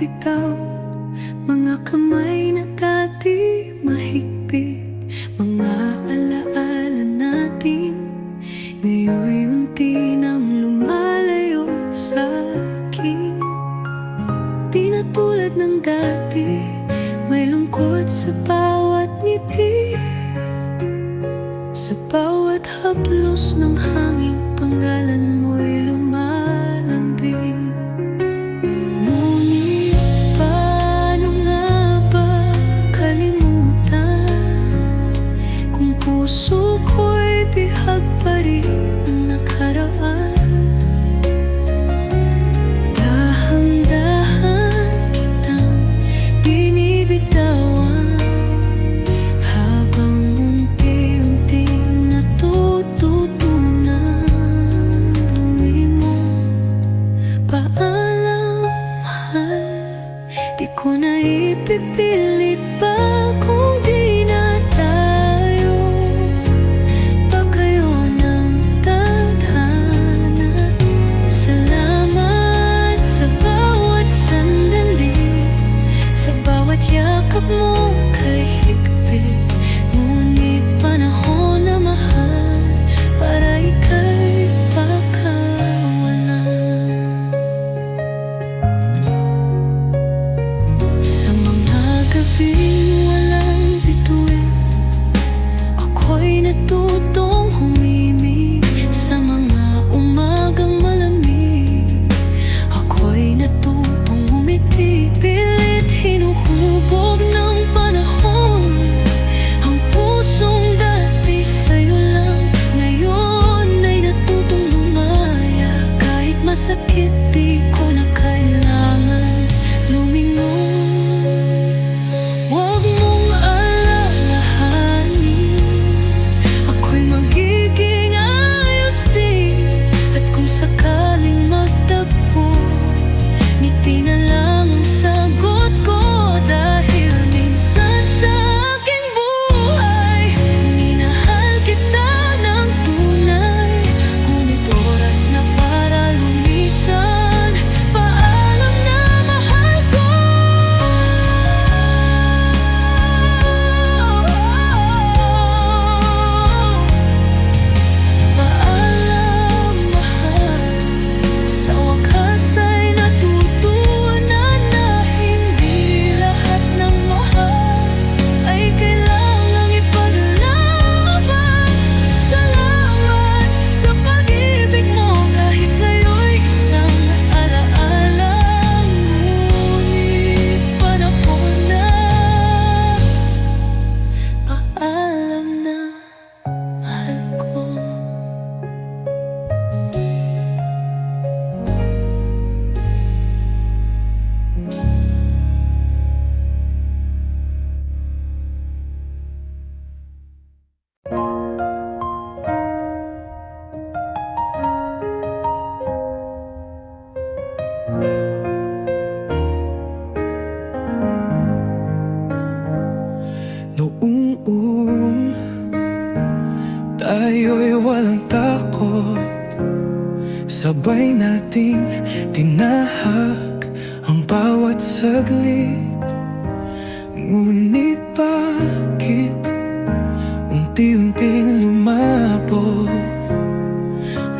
bumibitaw, mga kamay na dati mahigpit, mga alaala natin ngayon'y unti nang lumalayo sa akin. Di na tulad ng dati, may lungkot sa bawat ngiti, sa bawat haplos ng hangin, panggalan mo'y lumalambing. Ngunit paano nga ba kalimutan kung puso ko'y bihag pa rin ng nakaraan? Dahan-dahan kitang binibitawan, habang unti-unting natututunan lumimot. Paalam, mahal, di ko na ipipilit pa kung di na tayo pakayo ng tadhana. Salamat sa bawat sandali, sa bawat yakap mo kay higpit. Ngunit panahon na mahal para ika'y pakawalan. Sa mga gabing walang bituin, ako'y natutong humimig. Sa mga umagang malamig, ako'y natutong umiti. Pilit hinuhubog ng panahon ang pusong dati sa'yo lang. Ngayon ay natutong lumaya, kahit masakit di ko na kailangan lumingon. Huwag mong alalahanin, ako'y magiging ayos din. At kung sakaling magtagpo, ngiti na lang ang sagot ko. Dahil minsan sa aking buhay, minahal kita ng tunay. Ngunit oras na para lumisan, paalam na mahal ko. Paalam, mahal, sa wakas ay natutunan na hindi lahat ng mahal ay kailangang ipaglaban. Salamat sa pag-ibig mo, kahit ngayon'y isang alaala. Ngunit panahon na, paalam na mahal ko. Noong tayo'y walang takot, sabay nating tinahak ang bawat saglit. Ngunit bakit unti-unting lumabo?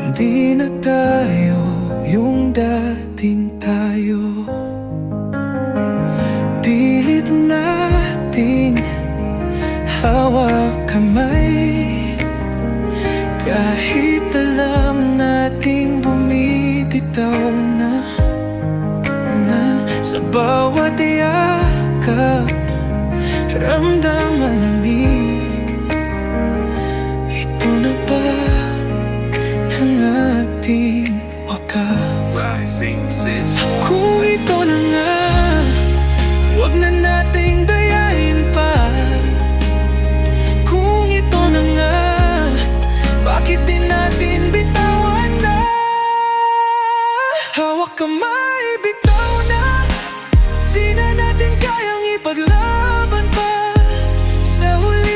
Hindi na tayo yung dating tayo. Pilit nating hawak kamay, kahit alam nating bumibitaw na sa bawat yakap, ramdam malamig. Ito na ba ang ating wakas? Kung ito na nga, huwag na nating dayain pa. Kung ito na nga, bakit di natin bitawan na? Hawak kamay, bitaw na. Di na natin kayang ipaglaban pa. Sa huli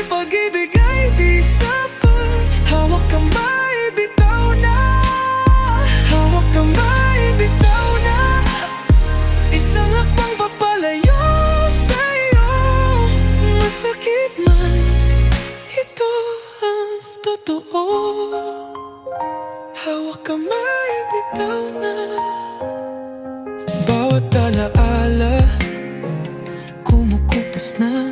oras na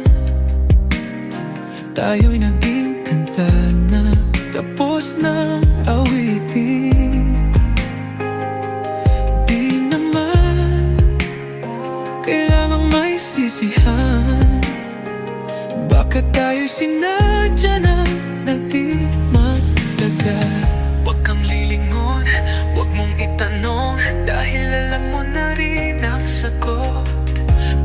tayo'y naging kanta na, tapos na awitin. Di naman kailangang may sisihan. Bakit tayo'y sinadya na di magdagal? Huwag kang lilingon, huwag mong itanong, dahil alam mo na rin ang sagot.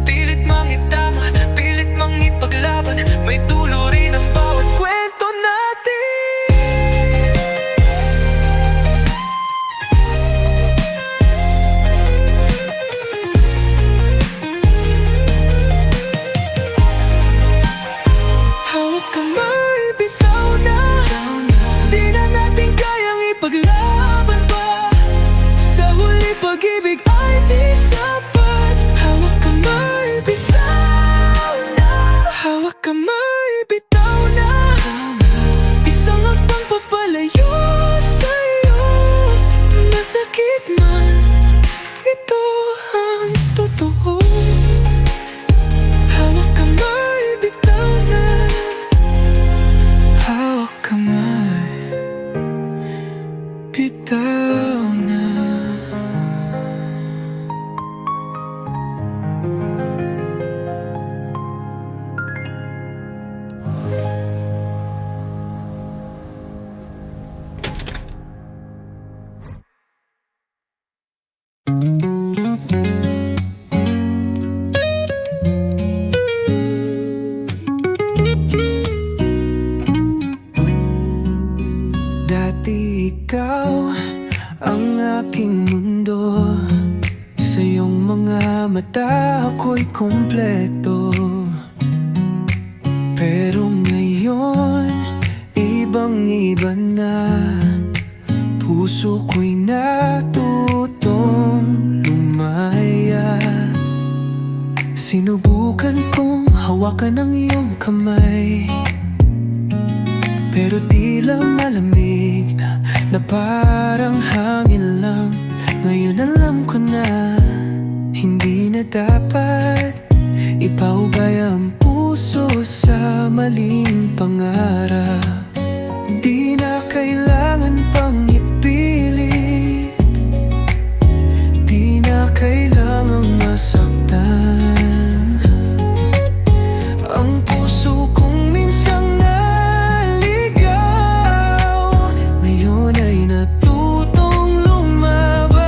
Pilit mang itama, pilit mang ipaglaban, may dulo rin ang bawat kwento natin. Hawak kamay, bitaw na, di na natin kayang ipaglaban pa. Sa huli pag-ibig ay di sapat. Hawak kamay, bitaw na, hawak kamay, bitaw na. Isang hakbang papalayo sa'yo. Masakit man, ito ang totoo. Hawak kamay, bitaw na, hawak kamay, bitaw na. Dati ikaw ang aking mundo, sa iyong mga mata ako'y kompleto. Pero ngayon, ibang-iba na. Puso ko'y natutong lumaya. Sinubukan kong hawakan ang iyong kamay, pero tila malamig na parang hangin lang. Ngayon alam ko na, hindi na dapat ipaubay ang puso sa maling pangarap. Di na kailangan pang ipilit, di na kailangang masaktan. Ang puso kong minsang naligaw, ngayon ay natutong lumaban.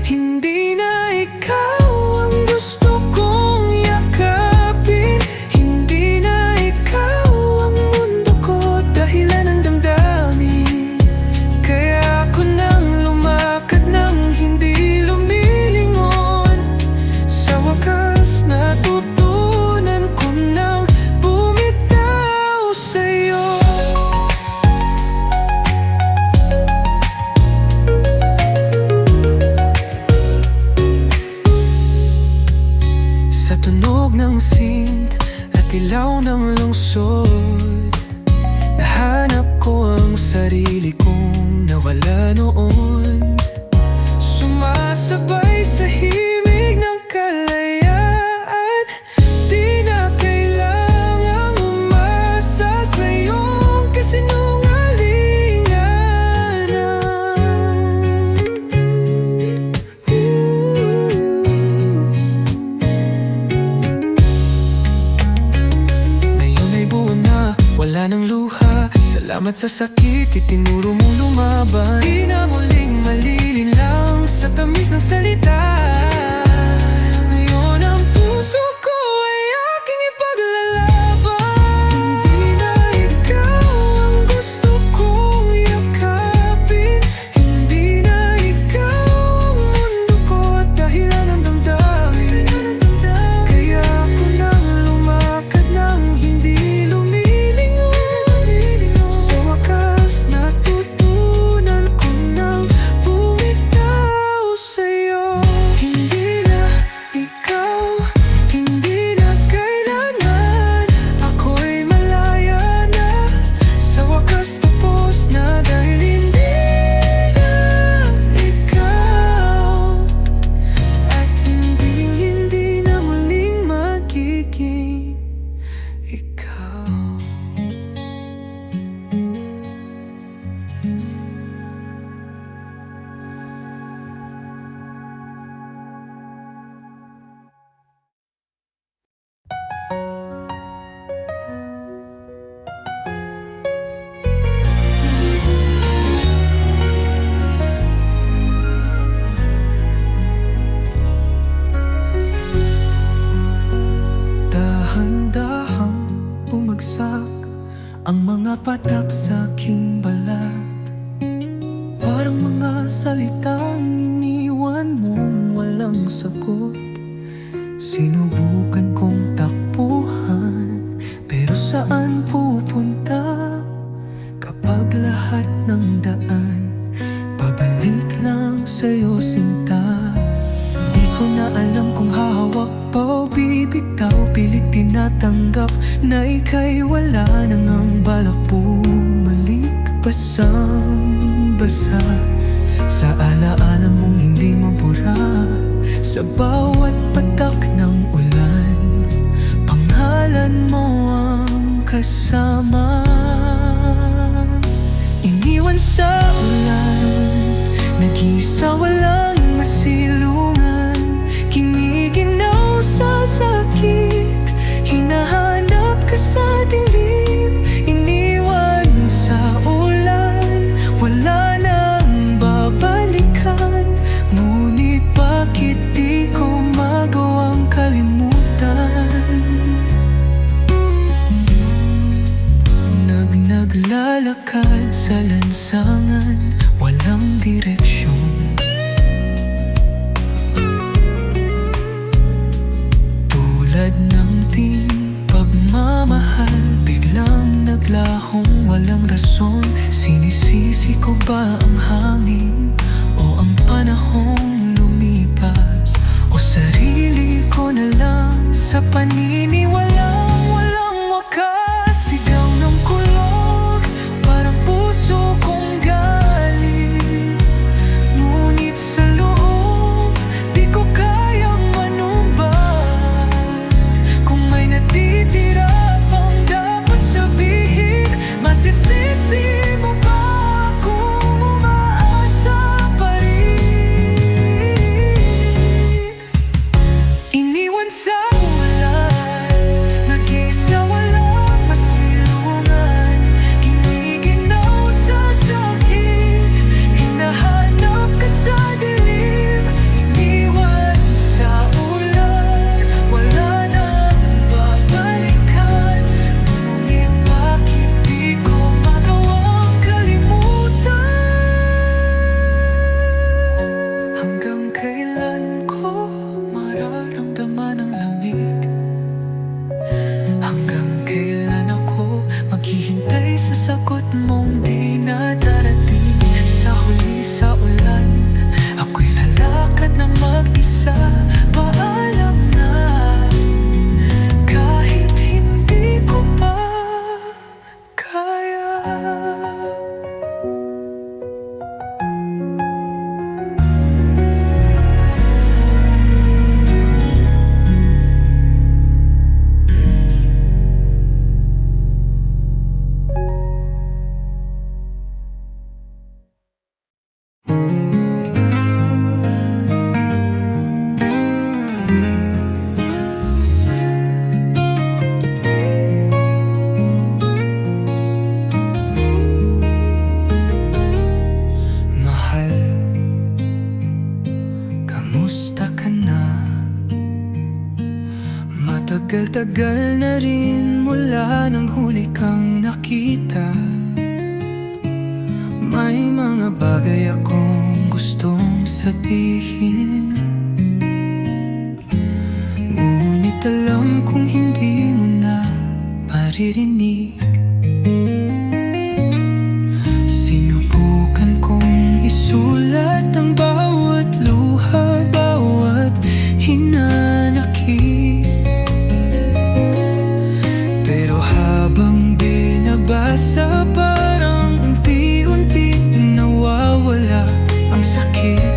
Hindi na ikaw ang gusto kong yakapin, hindi na ikaw ang mundo ko, dahilan ng damdamin. Kaya ako nang lumakad nang hindi lumilingon. Sa wakas natutunan ko nang bumitaw sa'yo. Sa tunog ng synth at ilaw ng lungsod, nahanap ko ang sarili kong nawala noon. Sumasabay sa himig ng kalayaan, di na kailangang umasa sa iyong kasinungalingan. Ngayon ay buo na, wala nang luha. Salamat sa sakit, itinuro mo lumaban. Di na muling malilinlang sa tamis ng salita. Ngayon ang puso ko ay aking ipaglalaban. Hindi na ikaw ang gusto kong yakapin, hindi na ikaw ang mundo ko at dahilan ng damdamin. Kaya ako nang lumakad nang hindi lumilingon. Sa wakas natutunan ko nang bumitaw sa'yo. pumapatak sa aking balat. Parang mga salitang iniwan mong walang sagot. Sinubukan kong takbuhan, pero saan pupunta? Kapag lahat ng daan pabalik lang sa'yo, sinta. Di ko na alam kung hahawak pa o bibitaw. Pilit tinatanggap na ika'y wala nang ang balak bumalik. Basang-basa sa alaala mong hindi mabura. Sa bawat patak ng ulan, pangalan mo ang kasama. Iniwan sa ulan, nag-isa walang masilungan. Kiniginaw sa sakit, hinahanap ka sa dilim. Iniwan sa ulan, wala nang babalikan. Ngunit bakit di ko magawang kalimutan? Naglalakad sa lansangan, walang direksyon. Tulad ng ting pagmamahal, biglang naglahong walang rason. Sinisisi ko ba ang hangin o ang panahong lumipas? O sarili ko na lang sa paniniwalang walang wakas? Sigaw ng kulog, parang puso kong galit. Ngunit sa loob, di ko kayang manumbat. Kung may natitira pang dapat sabihin, masisisi mo ba kung umaasa pa rin? Iniwan sa ulan, nag-isa walang masilungan. Kiniginaw sa sakit, hinahanap ka sa dilim. Iniwan sa ulan, wala nang babalikan. Ngunit bakit di ko magawang kalimutan? Hanggang kailan ko mararamdaman ang lamig? Hanggang kailan ako maghihintay sa sagot mong di na darating? Sa huli sa ulan, ako'y lalakad na mag-isa. Paalam na, kahit hindi ko pa kaya. Mahal, kamusta ka na? Matagal-tagal na rin mula nang huli kang nakita. May mga bagay akong gustong sabihin, ngunit alam kong hindi mo na maririnig. Sinubukan kong isulat ang bawat luha, bawat hinanakit. Pero habang binabasa, parang unti-unti nawawala ang sakit.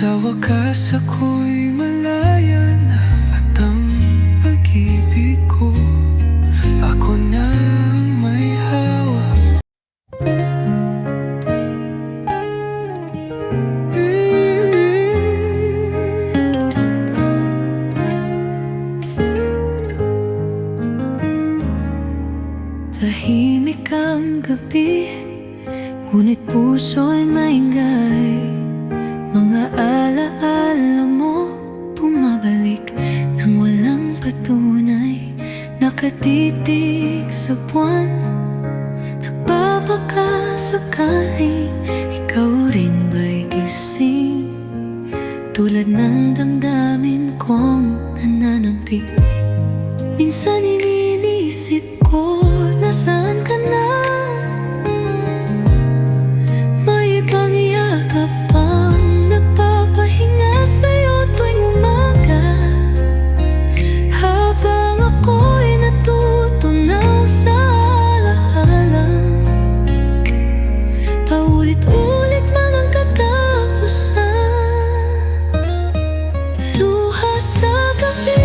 Sa wakas ako'y malaya na, at ang pag-ibig ko, ako na ang may hawak. Tahimik ang gabi, ngunit puso'y maingay. Mga alaala mo bumabalik nang walang patunay. Nakatitig sa buwan, nagbabaka sakaling ikaw rin ba'y gising, tulad ng damdamin kong nananampi. Minsan iniisip ko, nasaan ka na? May ibang yakap pang nagpapahinga sa'yo tuwing umaga, habang ako'y natutunaw sa alaala. Paulit-ulit man ang katapusan, luha sa gabi.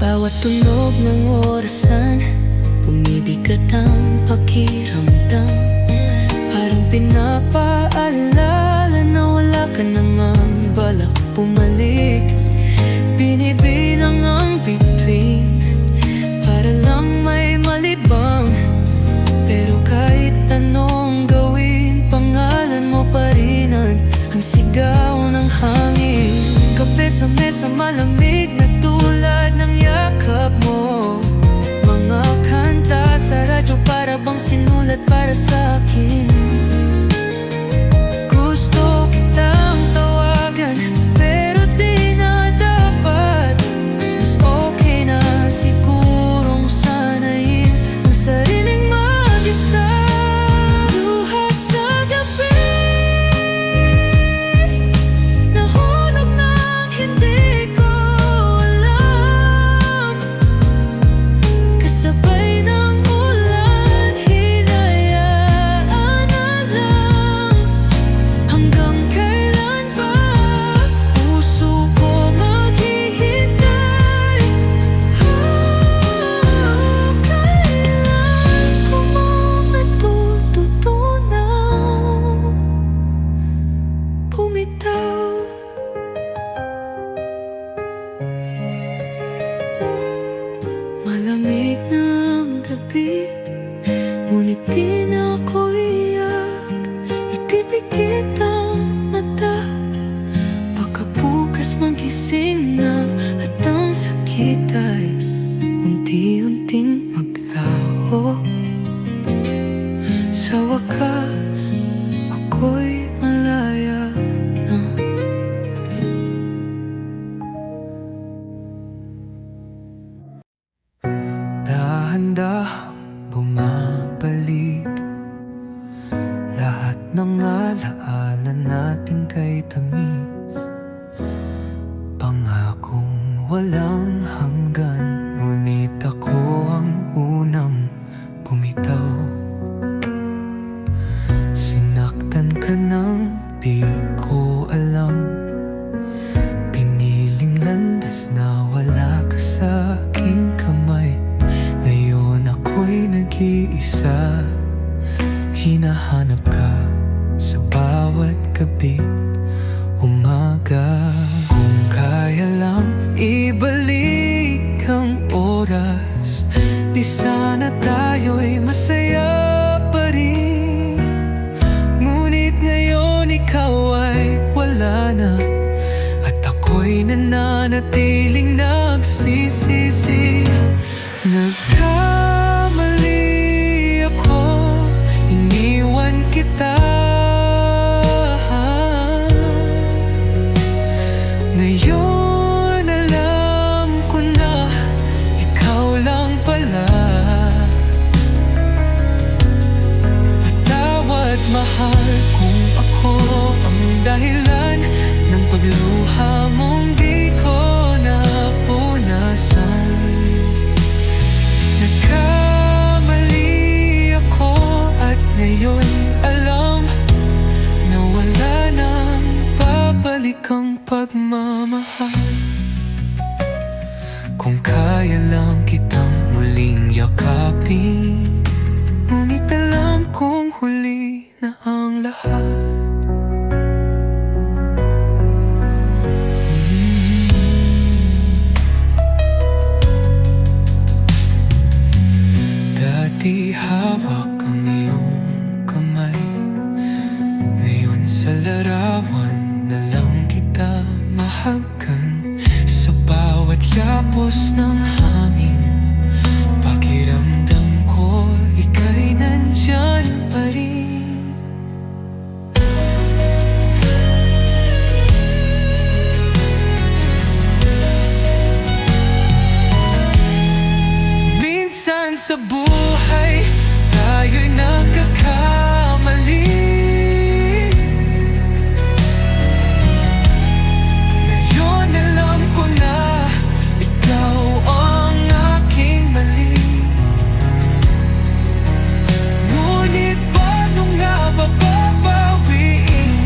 Bawat tunog ng orasan, bumibigat ang pakiramdam. Parang pinapaalala na wala ka na ngang balak bumalik. Binibilang ang bituin para lang may malibang, pero kahit anong gawin, pangalan mo pa rin ang sigaw ng hangin. Kape sa mesa malamig na tulad ng yakap mo. Mga kanta sa radyo para bang sinulat para sa akin. Gusto kitang tawagan, pero di na dapat. Mas okay na sigurong sanayin ang sariling mag-isa. Luha sa gabi, nahulog ng hindi ko alam. Kasabay ng ulan, hinayaan na lang. Hanggang kailan ba puso ko maghihintay? Kailan ko mo natututunan bumitaw? Malamig na ang gabi, ngunit di na ako iyak. Ipipikit ang mata, baka bukas magising na, at ang sakit ay unti-unting maglaho. Sa wakas, ako'y malaya na. Dahan-dahang bumabalik lahat ng alaala natin kay tamis. Pangakong walang hanggan, ngunit ako ang unang bumitaw. Sinaktan ka nang di ko alam, piniling landas na wala ka sa aking kamay. Ngayon ako'y nag-iisa, hinahanap ka sa bawat gabi, umaga. Kung kaya lang ibalik ang oras, di sana tayo'y masaya pa rin. Ngunit ngayon ikaw ay wala na, at ako'y nananatiling nagsisisi. Nagkamali ako, iniwan kita. dahilan ng pagluha mong di ko napunasan. Nagkamali ako at ngayon alam na wala nang babalik ang pagmamahal. Kung kaya lang kitang muling yakapin, ngunit alam kong huli na ang lahat. Dati hawak ang iyong kamay, ngayon sa larawan na lang kita mahagan. Sa bawat yapos ng hangin, pakiramdam ko ika'y nandyan pa rin. Minsan sa buhay, tayo'y nagkakamali. Ngayon alam ko na ikaw ang aking mali. Ngunit paano nga bababawiin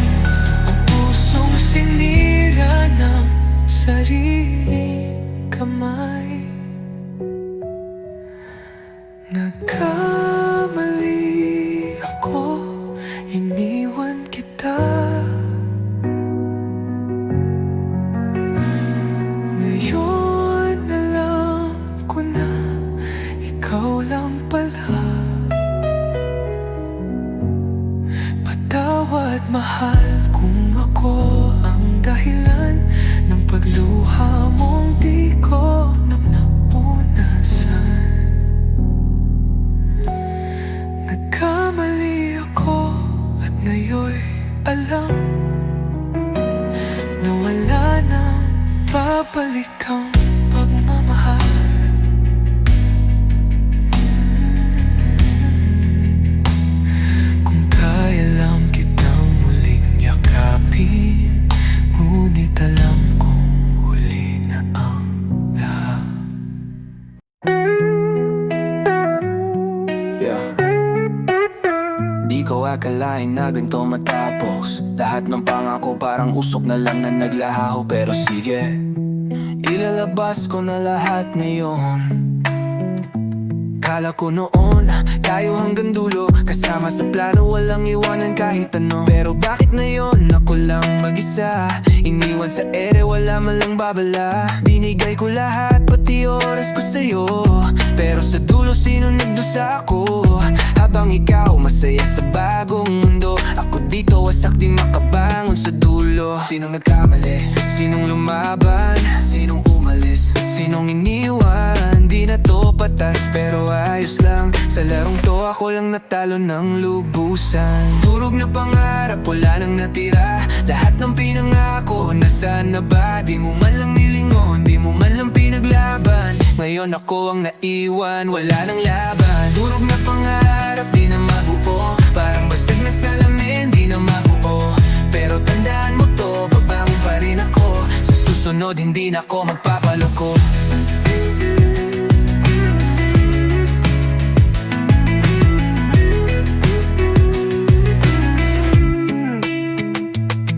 ang pusong sinira ng sariling kamay? Nagkamali ako, iniwan kita. Ngayon alam ko na ikaw lang pala. Patawad mahal kung ako ang dahilan ng pagluha mong di ko napunasan. Nagkamali ako at ngayon alam na wala nang babalik ang pagmamahal. Kung kaya lang kitang muling yakapin, ngunit alam kong huli na ang lahat. Di ko akalain na ganito matapos. Lahat ng pangako parang usok na lang na naglaho. Pero sige, ilalabas ko na lahat ngayon. Kala ko noon, tayo hanggang dulo, kasama sa plano, walang iwanan kahit ano. Pero bakit ngayon, ako lang mag-isa, iniwan sa ere, wala malang babala. Binigay ko lahat, pati oras ko sa'yo, pero sa dulo sino nagdusa ako? Habang ikaw masaya sa bagong mundo, ako dito wasak di makabangon sa dulo. Sinong nagkamali? Sinong lumaban? Sinong umalis? Sinong iniwan? Di na to patas pero ayos lang. Sa larong to ako lang natalo ng lubusan. Durog na pangarap, wala nang natira. Lahat ng pinangako, nasaan na ba? Di mo man lang nilingon, di mo man lang pinaglaban. Ngayon ako ang naiwan, wala nang laban. Durog na pangarap, di na mabuo. Parang basag na salamin, di na mabuo. Pero tandaan mo to, babangon pa rin ako. Sa susunod, hindi na ako magpapaloko.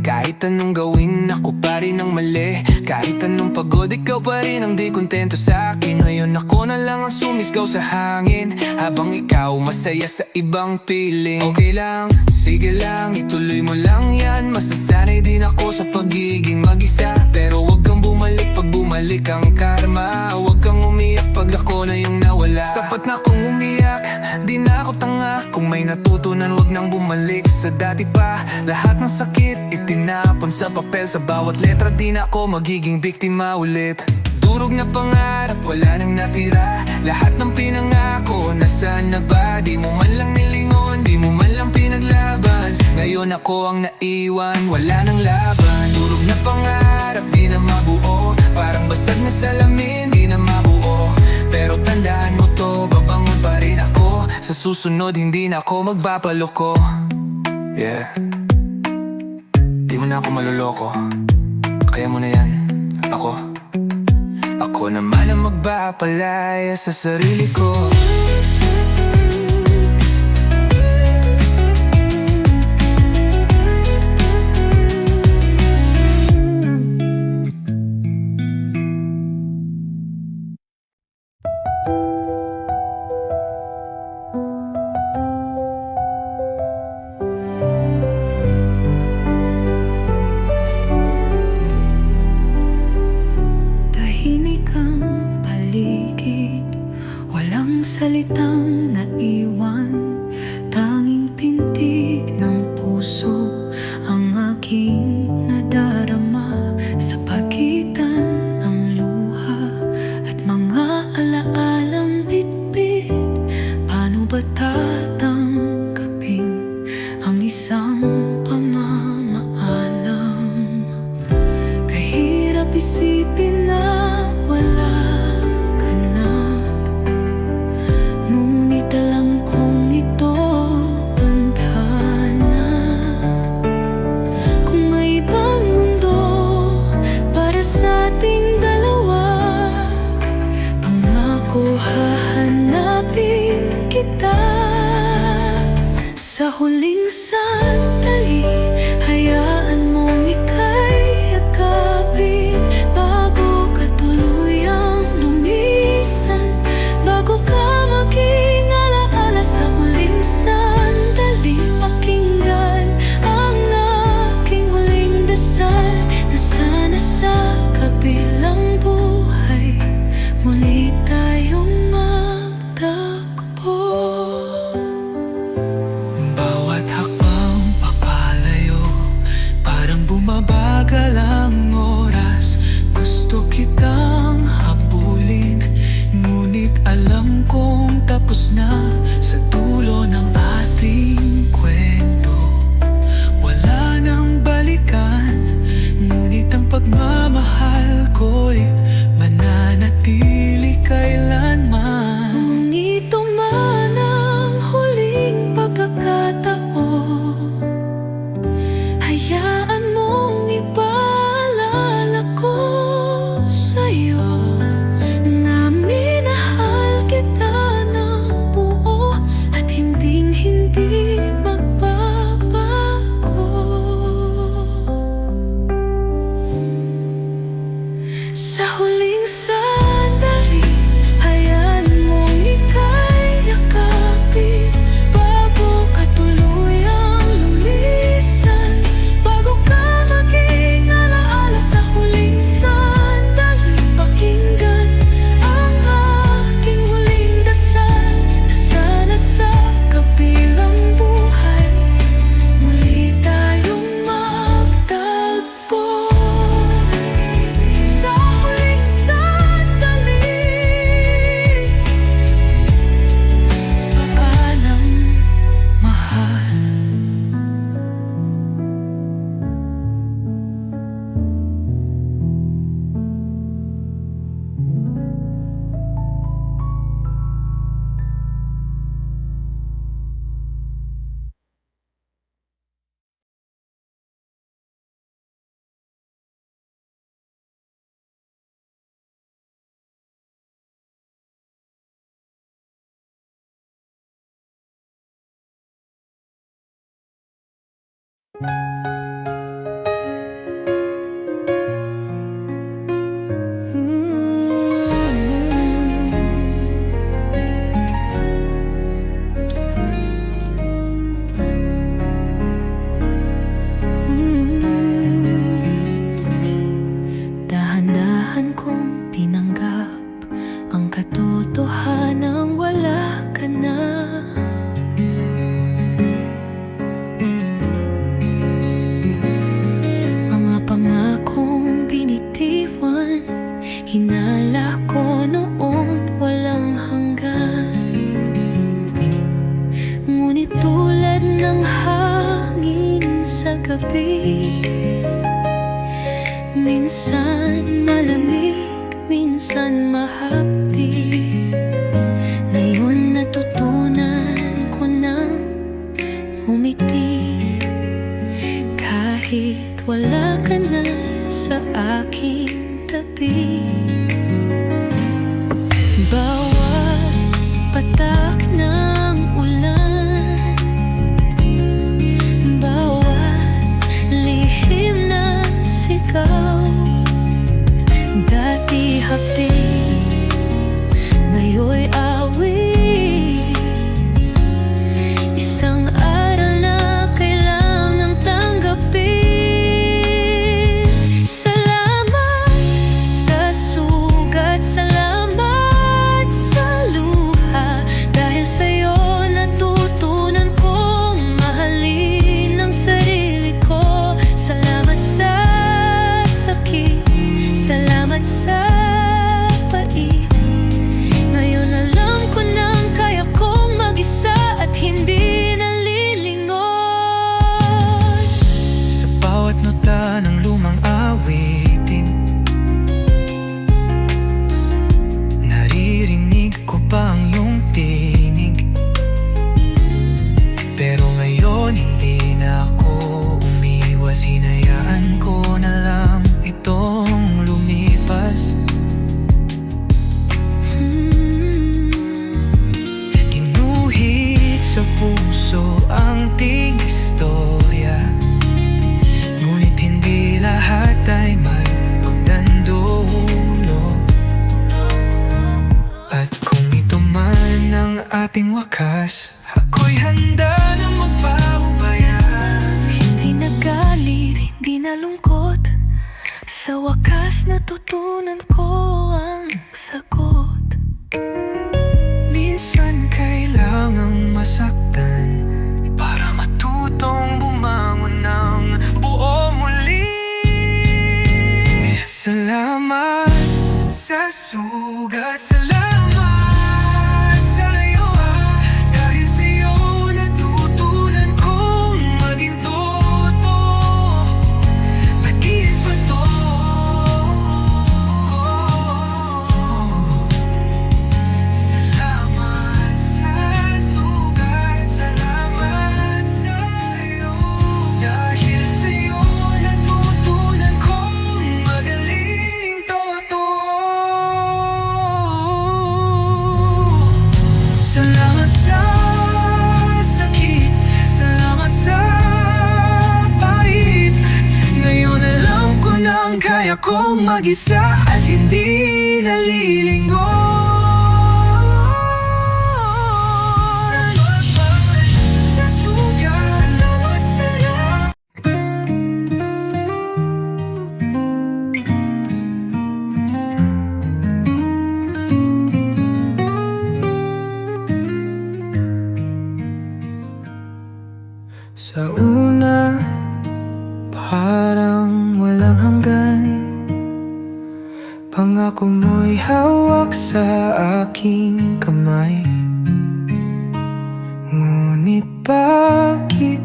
Kahit anong gawin, ako pa rin ang mali. Kahit anong pagod, ikaw pa rin ang di kontento sa akin. Ngayon ako na lang ang sumisgaw sa hangin, habang ikaw masaya sa ibang piling. Okay lang, sige lang, ituloy mo lang yan. Masasanay din ako sa pagiging mag-isa. Pero wag kang bumalik pag bumalik ang karma. Wag kang umiyak pag ako na yung nawala. Sapat na kung umiyak, di na ako tanga. Kung may natutunan, wag nang bumalik sa dati pa. Lahat ng sakit itinapon sa papel. Sa bawat letra di na ako magiging biktima ulit. Durog na pangarap, wala nang natira. Lahat ng pinangako, nasaan na ba? Di mo man lang nilingon, di mo man lang pinaglaban. Ngayon ako ang naiwan, wala nang laban. Durog na pangarap, di na mabuo. Parang basag na salamin, di na mabuo. Pero tandaan mo to, babangon pa rin ako. Sa susunod, hindi na ako magpapaloko. Yeah. Di mo na ako maluloko. Kaya mo na yan, ako naman ang magpapalaya sa sarili ko. Tahimik ang paligid, walang salitang naiwan. Tanging pintig ng puso ang aking nadarama. Sa pagitan ng luha at mga alaalang bitbit, paano ba tatanggapin ang isang pamamaalam? Kahirap isipin na wala ka na, ngunit alam kong ito ang tana. Kung may ibang mundo para sa ating dalawa, pangako hahanapin kita. Sa huling sandali, hayaan mong ika'y yakapin bago ka tuluyang lumisan, bago ka maging alaala. Sa huling sandali, pakinggan ang aking huling dasal, na sana sa kabilang buhay muli tayong magtagpo. Bawat hakbang papalayo, parang bumabagal ang oras. Gusto kitang habulin, ngunit alam kong tapos na. Sa dulo ng ating kwento, wala nang balikan, ngunit ang pagmamahal ko'y mananatili kailanman. Ngunit man ang huling pagkakataon, hayaan mong ipaalala ko sa'yo na minahal kita ng buo at hinding-hindi magbabago. Sa huling sandali, hayaan mong ika'y yakapin bago ka tuluyang lumisan, bago ka maging alaala. Sa huling sandali, pakinggan ang aking huling dasal, na sana sa kabilang buhay muli tayong magtagpo. Sa huling sandali, paalam, mahal. Dahan-dahan kong tinanggap ang katotohanang wala ka na. Mga pangakong binitiwan, hinala ko noon walang hanggan. Ngunit tulad ng hangin sa gabi, minsan malamig, minsan mahapdi. Ngayon natutunan ko nang umiti, kahit Bakit wala ka na sa aking tabi? Bawat patak ng ulan, bawat lihim na sigaw, dati hapdi, ngayon'y awit. Isang aral na kailangang tanggapin. Salamat sa sugat, salamat sa luha. Dahil sa'yo natutunan kong mahalin ang sarili ko. Salamat sa sakit, salamat sa pait. Ngayon alam ko nang kaya kong mag-isa at hindi nalilingon. Sa bawat nota ng lumang awitin, naririnig ko pa ang iyong tinig. Pero ngayon hindi na ako umiwas, hinayaan ko na lang itong lumipas. Ginuhit sa puso ang ting istorya, ngunit hindi lahat ay may pagdandulo. At kung ito man ang ating wakas, ako'y handa na magpaubaya. Hindi nagalit, hindi nalungkot. Sa wakas natutunan ko ang sagot. Minsan kailangang masaktan para matutong bumangon ng buo muli. Salamat sa sugat, salamat sa'yo, dahil sa'yo natutunan kong maging totoo. Maging pa to. Salamat sa sugat, salamat sa'yo, dahil sa'yo natutunan kong magaling totoo. Salamat sa sakit, salamat sa pait. Ngayon alam ko nang kaya kong mag-isa at hindi nalilingon. Salamat sa sugat, salamat sa'yo. Sa una, parang walang hanggan. Pangako mo'y hawak sa aking kamay. Ngunit bakit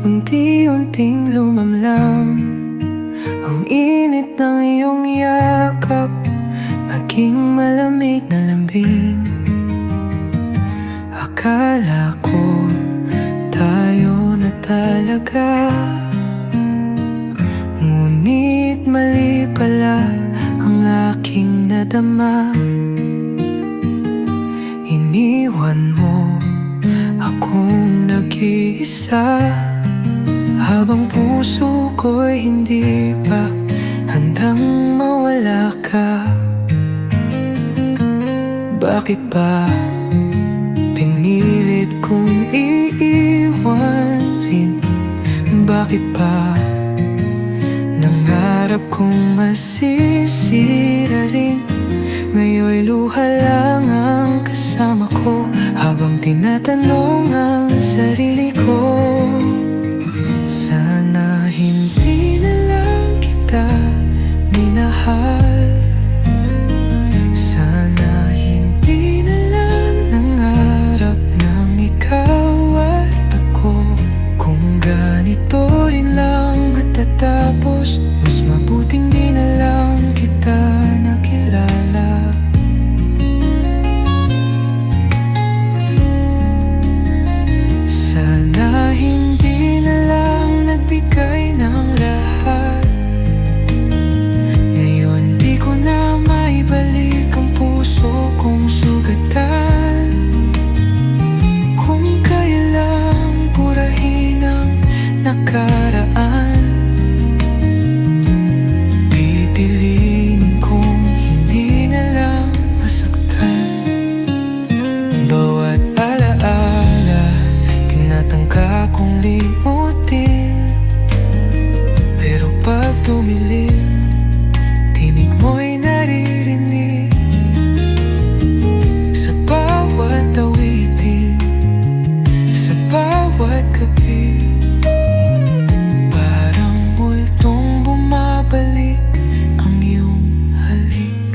unti-unting lumamlam ang init ng iyong yakap, naging malamig na lambing. Akala ko tayo na talaga, ngunit mali pala ang aking nadama. Iniwan mo akong nag-iisa, habang puso ko'y hindi pa handang mawala ka. Bakit ba pinilit kong iiwan rin? Bakit ba nangarap kong masisira rin? Ngayon'y luha lang ang kasama ko, habang tinatanong ang sarili ko. Sana hindi na lang kita minahal. Sana hindi na lang nangarap ng ikaw at ako. Kung ganito rin lang matatapos, mas mabuting di na lang kita nakilala. Sana hindi dumilim, tinig mo'y naririnig sa bawat awitin, sa bawat gabi. Parang multong bumabalik ang iyong halik.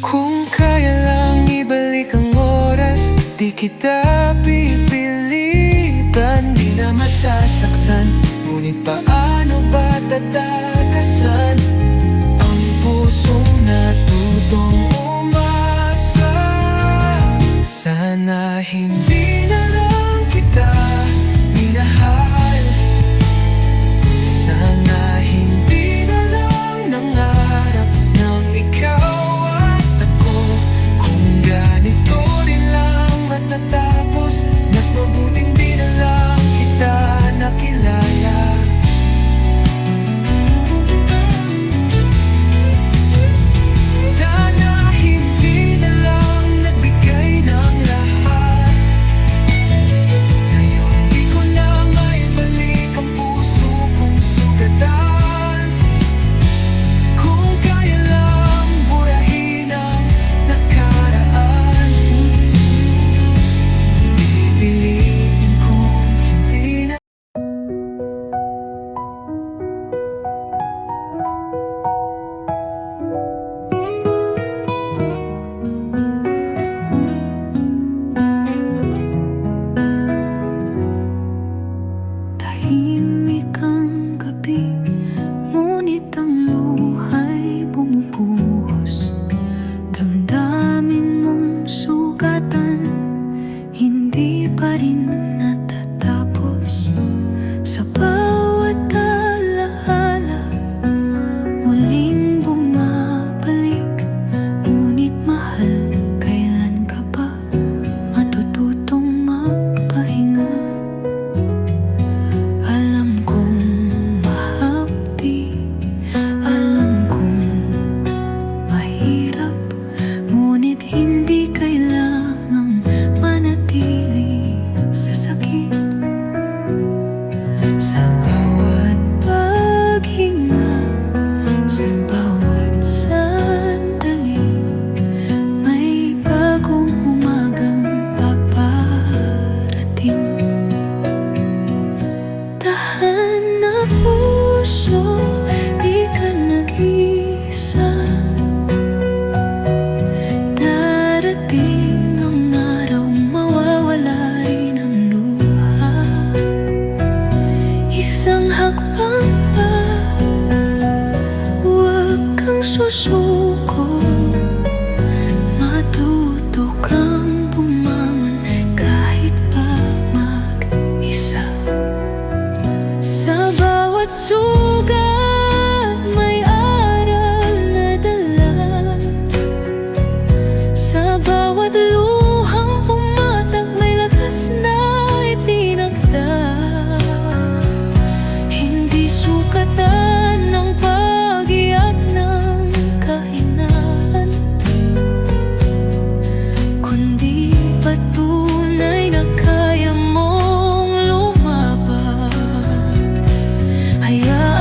Kung kaya lang ibalik ang oras, di kita pipilitan, di na masasaktan. Ngunit paano ba tatakasan ang pusong natutong umasa? Sana hindi na lang kita minahal, sana hindi na lang nangarap ng ikaw at ako. Kung ganito rin lang matatapos, mas mabuting di na lang kita nakilala. Sana hindi na lang nagbigay ng lahat. Ngayon di ko na maibalik ang puso kong sugatan. Kung kaya lang burahin ang nakaraan, pipiliin kong hindi na. Tahimik ang gabi, ngunit ang luha'y bumubuhos. Damdamin mong sugatan, hindi pa rin natatapos. Sa bawat alaala, muling bumabalik. Ngunit mahal, kailan ka ba matututong magpahinga? Alam kong mahapdi, alam kong mahirap, ngunit hindi kailangang manatili sa sakit. Sa bawat paghinga, sa bawat sandali, may bagong umagang paparating. Tahan na puso, di ka nag-isa. Darating ang araw, mawawala rin ang luha. Isang hakbang pa, huwag kang susuko. Matuto kang bumangon kahit pa mag-isa. Sa bawat sugat may aral na dala. Sa bawat luhang pumatak may lakas na itinagda. Hindi sukatan ng pag-iyak ng kahinaan, kundi patunay na kaya mong lumaban. Hayaan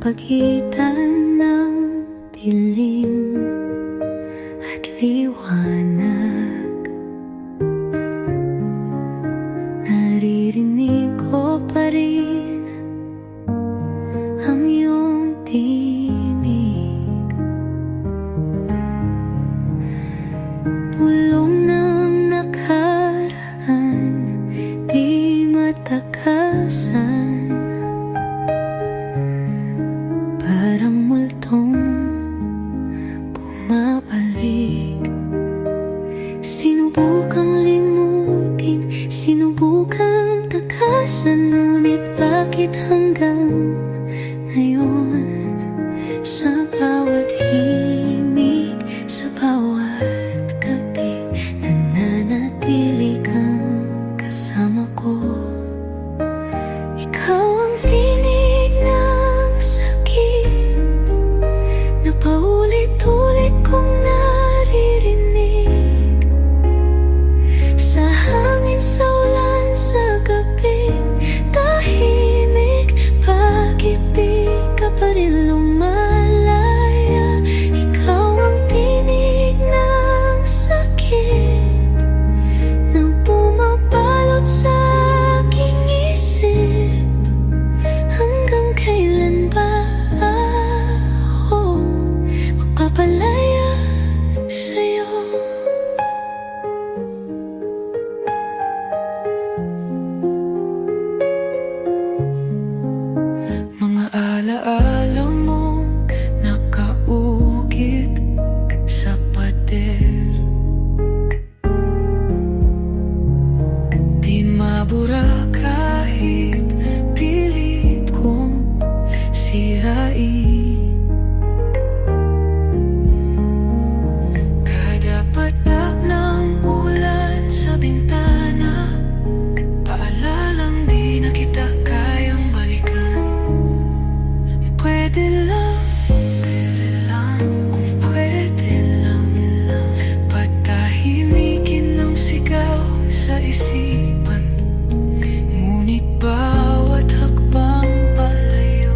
pagitan ng dilim at liwanag. Naririnig ko pa rin ang iyong tinig, bulong ng nakaraan, di matakasan. Parang multong bumabalik, sinubukang limutin, sinubukang takasan. Ngunit bakit hanggang ngayon, sa bawat himig, sa bawat gabi, nananatili kang kasama ko. Ikaw ang tinig ng sakit na paulit-ulit kong naririnig, sa hangin, sa ulan, sa gabing tahimik. Bakit di ka pa rin lumalaya? Ikaw ang tinig ng sakit na bumabalot sa aking isip. Hanggang kailan ba ako magpapalaya sa'yo? Mga alaala mong nakaukit sa pader, di mabura kahit pilit kong sirain. Kada patak ng ulan sa bintana, paalalang di na kita kayang balikan. Pwede lang, kung pwede lang, patahimikin ng sigaw sa isipan. Ngunit bawat hakbang palayo,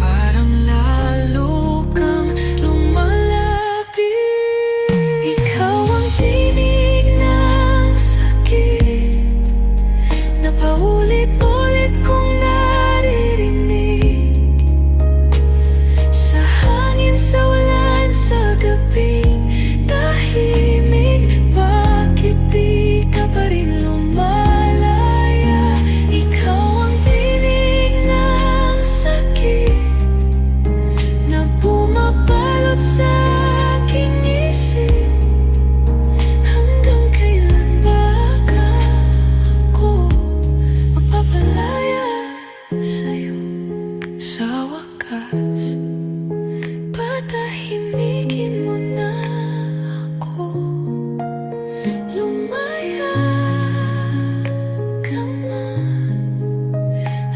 parang lalo kang lumalapit. Ikaw ang tinig ng sakit na paulit-ulit kong naririnig, sa hangin, sa ulan, sa gabing tahimik. Bakit di ka pa rin lumalaya? Ikaw ang tinig ng sakit na bumabalot sa aking isip. Hanggang kailan ba ako magpapalaya sa'yo? Sa wakas, patahimikin mo na ako. Lumaya ka man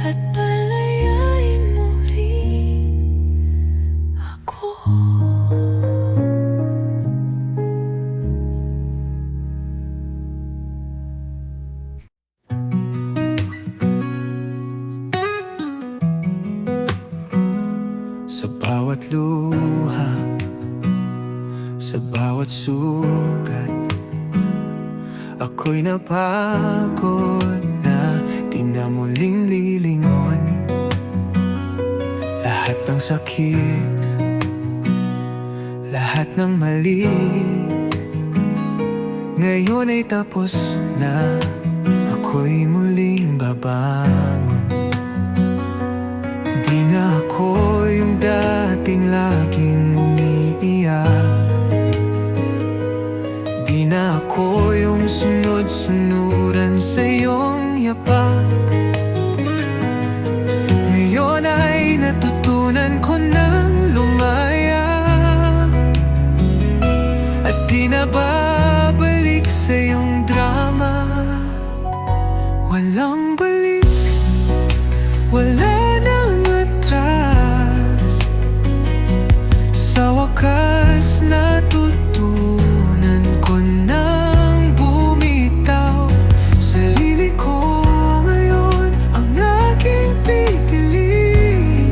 at palayain mo rin ako. Sa bawat luha, sa bawat sugat, ako'y napagod na di na muling lilingon. Lahat ng sakit, lahat ng mali, ngayon ay tapos na. Ako'y muling babangon. Di na ako yung dating laging umiiyak. Di na ako yung sunod-sunuran sa iyong yapak. Ngayon ay natutunan ko ng lumaya, at di na babalik sa iyong drama. Walang balik, wala nang atras. Sa wakas natutunan ko nang bumitaw. Sarili ko ngayon ang aking pipiliin.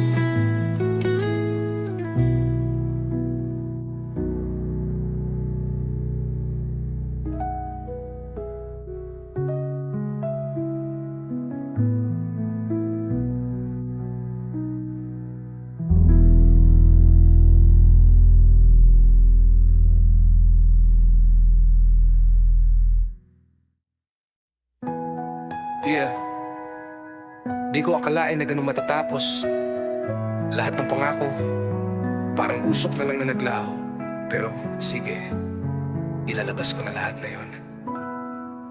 Yeah. Di ko akalain na ganun matatapos. Lahat ng pangako, parang usok na lang na naglaho. Pero sige, ilalabas ko na lahat na yon.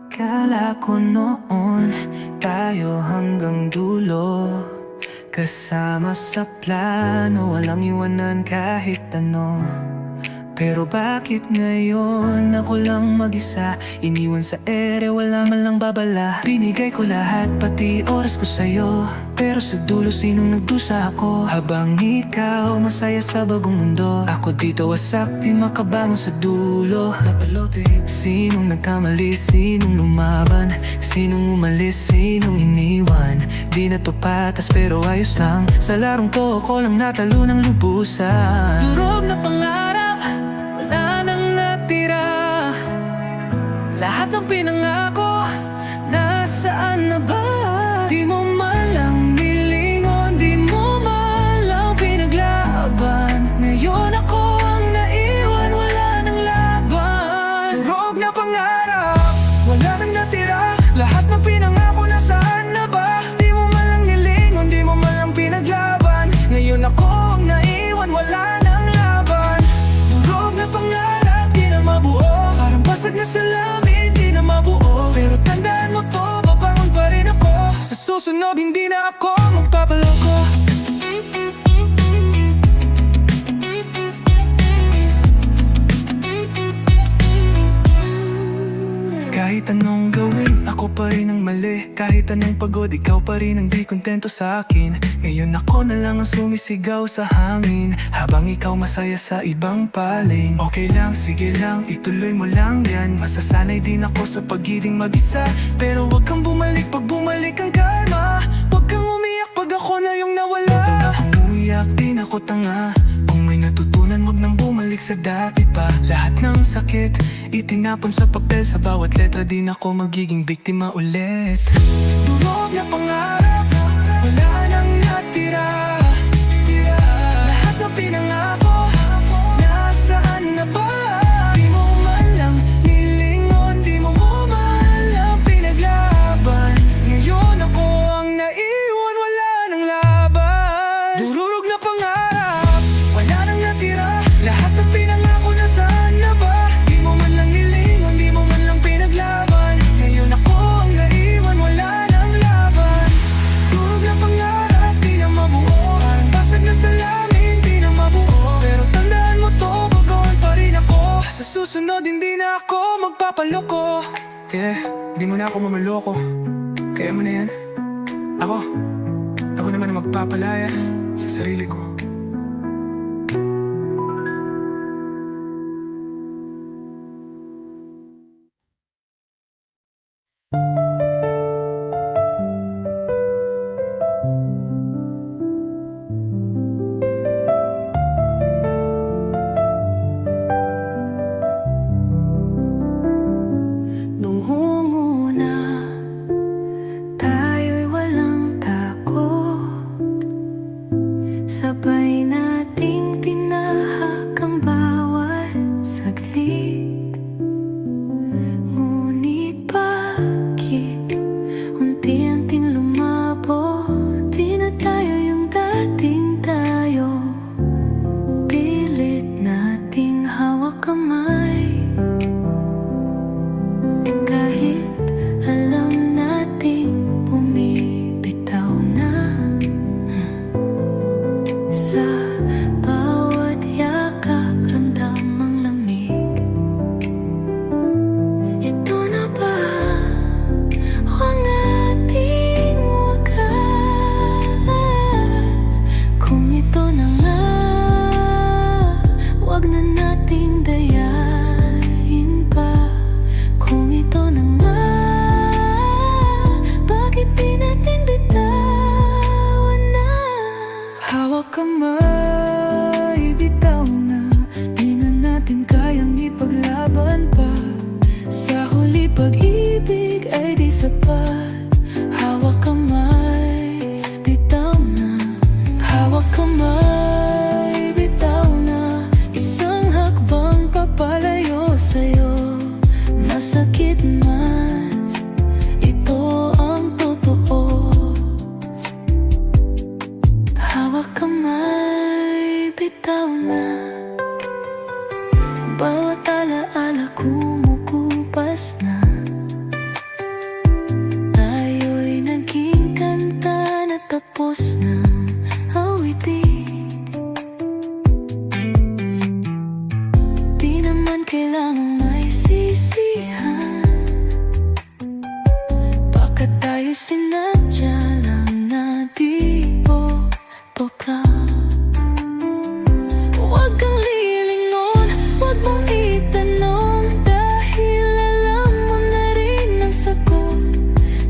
Kala ko noon tayo hanggang dulo, kasama sa plano, walang iwanan kahit ano. Pero bakit ngayon ako lang mag-isa, iniwan sa ere, wala man lang babala. Binigay ko lahat, pati oras ko sa'yo, pero sa dulo sinong nagdusa ako? Habang ikaw masaya sa bagong mundo, ako dito wasak, di makabangon sa dulo. Napalote, sinong nagkamali, sinong lumaban, sinong umalis, sinong iniwan. Di na to patas pero ayos lang, sa larong to ako lang natalo ng lubusan. Durog na pangarap, wala nang natira. Lahat ng pinangako, nasaan na ba? Di mo man lang nilingon, di mo man lang pinaglaban. Ngayon ako ang naiwan, wala nang laban. Durog na pangarap, wala nang natira. Lahat ng pinangako, nasaan na ba? Di mo man lang nilingon, di mo man lang pinaglaban. Ngayon ako ang naiwan, wala nang laban. Durog na pangarap, di na mabuo. Parang basag na salamin, di na mabuo. Pero tandaan mo to, babangon pa rin ako. Sa susunod, hindi na ako magpapaloko. Kahit anong gawin, ako pa rin ang mali. Kahit anong pagod, ikaw pa rin ang di kontento sa akin. Ngayon ako na lang ang sumisigaw sa hangin, habang ikaw masaya sa ibang paling. Okay lang, sige lang, ituloy mo lang yan. Masasanay din ako sa pagiging mag-isa. Pero wag kang bumalik pag bumalik ang karma. Wag kang umiyak pag ako na yung nawala. Huwag na akong umiyak, din ako tanga. Kung may natutunan, wag nang bumalik sa dati pa. Lahat ng sakit, itinapon sa papel. Sa bawat letra, din ako magiging biktima ulit. Durog na pangarap, wala nang natira. Lahat ng pinangako, nasaan na ba? Di mo man lang nilingon, di mo man lang pinaglaban. Ngayon ako ang naiwan, wala nang laban. Durog na pangarap, wala nang natira. Lahat ng pinangako, nasaan na ba? Di mo man lang nilingon, di mo man lang pinaglaban. Ngayon ako ang naiwan, wala nang laban. Durog na pangarap, di na mabuo. Parang basag na salamin, di na mabuo. Pero tandaan mo to, bagon pa rin ako. Sa susunod, hindi na ako magpapaloko. Yeah, di mo na ako mamaloko. Kaya mo na yan. Ako naman ang magpapalaya sa sarili ko. Nung umuna, tayo'y walang takot sa Pagkatapos ng awitin, di naman kailangang may sisihan. Baka tayo sinadya lang na di botoka. Huwag kang lilingon, huwag mong itanong, dahil alam mo na rin ang sagot.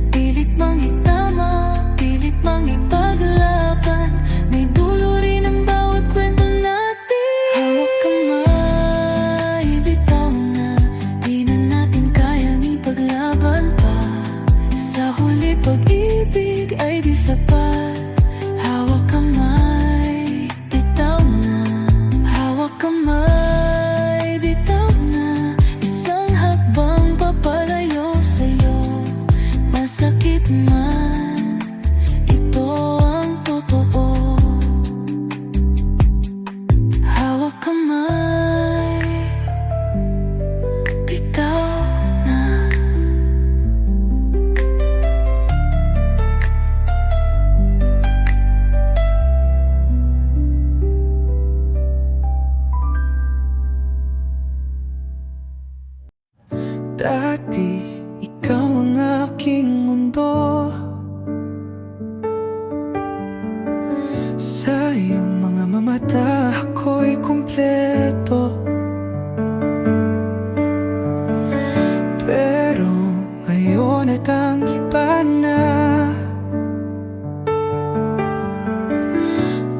Pilit mang itama, pilit mang ipaglaban, may dulo rin ang bawat kwento natin. Hawak kamay, bitaw na, di na natin kayang ipaglaban pa. Sa huli pag-ibig ay di sapat. Hawak kamay, bitaw na. Hawak kamay, bitaw na. Isang hakbang papalayo sa'yo. Masakit man, ito ang totoo. Hawak kamay, bitaw na. Dati, ikaw ang aking mundo. Sa iyong mga mamata ako'y kumpleto. Pero ngayon at ang iba na.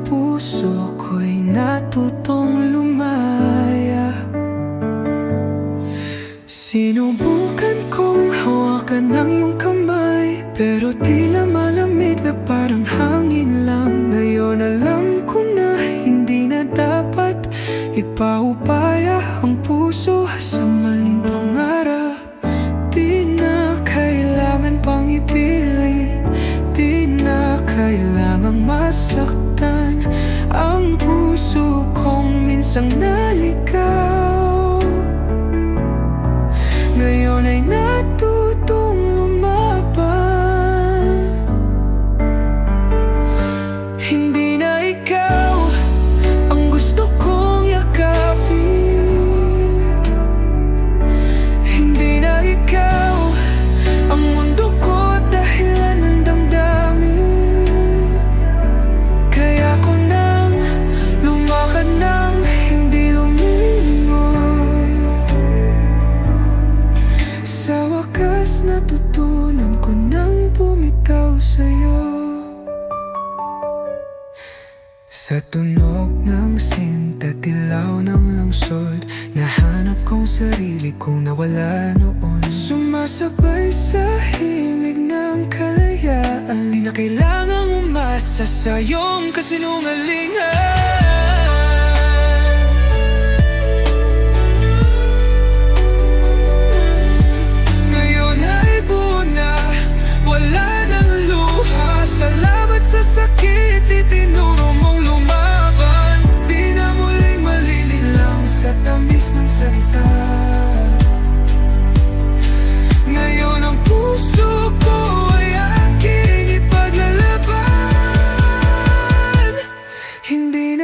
Puso ko'y natutong lumaya. Sinubukan kong hawakan ang iyong kamay, pero tila malamig na parang hangin lang. Ngayon alam ko na hindi na dapat ipaubaya ang puso sa maling pangarap. Di na kailangan pang ipilit, di na kailangang masaktan ang puso kong minsang naligaw. Ngayon ay natutong lumaban. Hindi na ikaw ang gusto kong yakapin. Hindi na ikaw ang mundo ko, dahilan ng damdamin. Kaya ko nang lumakad ng hindi lumilingon. Sa wakas natutunan ko nang bumitaw sa'yo. Sa tunog ng sinta, tilaw ng langsod, nahanap kong sarili kong nawala noon. Sumasabay sa himig ng kalayaan, di na kailangang umasa sa iyong kasinungalingan. Wala nang luha, salamat sa sakit, itinuro mong lumaban. Di na muling malililang sa tamis ng salita. Ngayon ang puso ko ay aking ipaglalaban. Hindi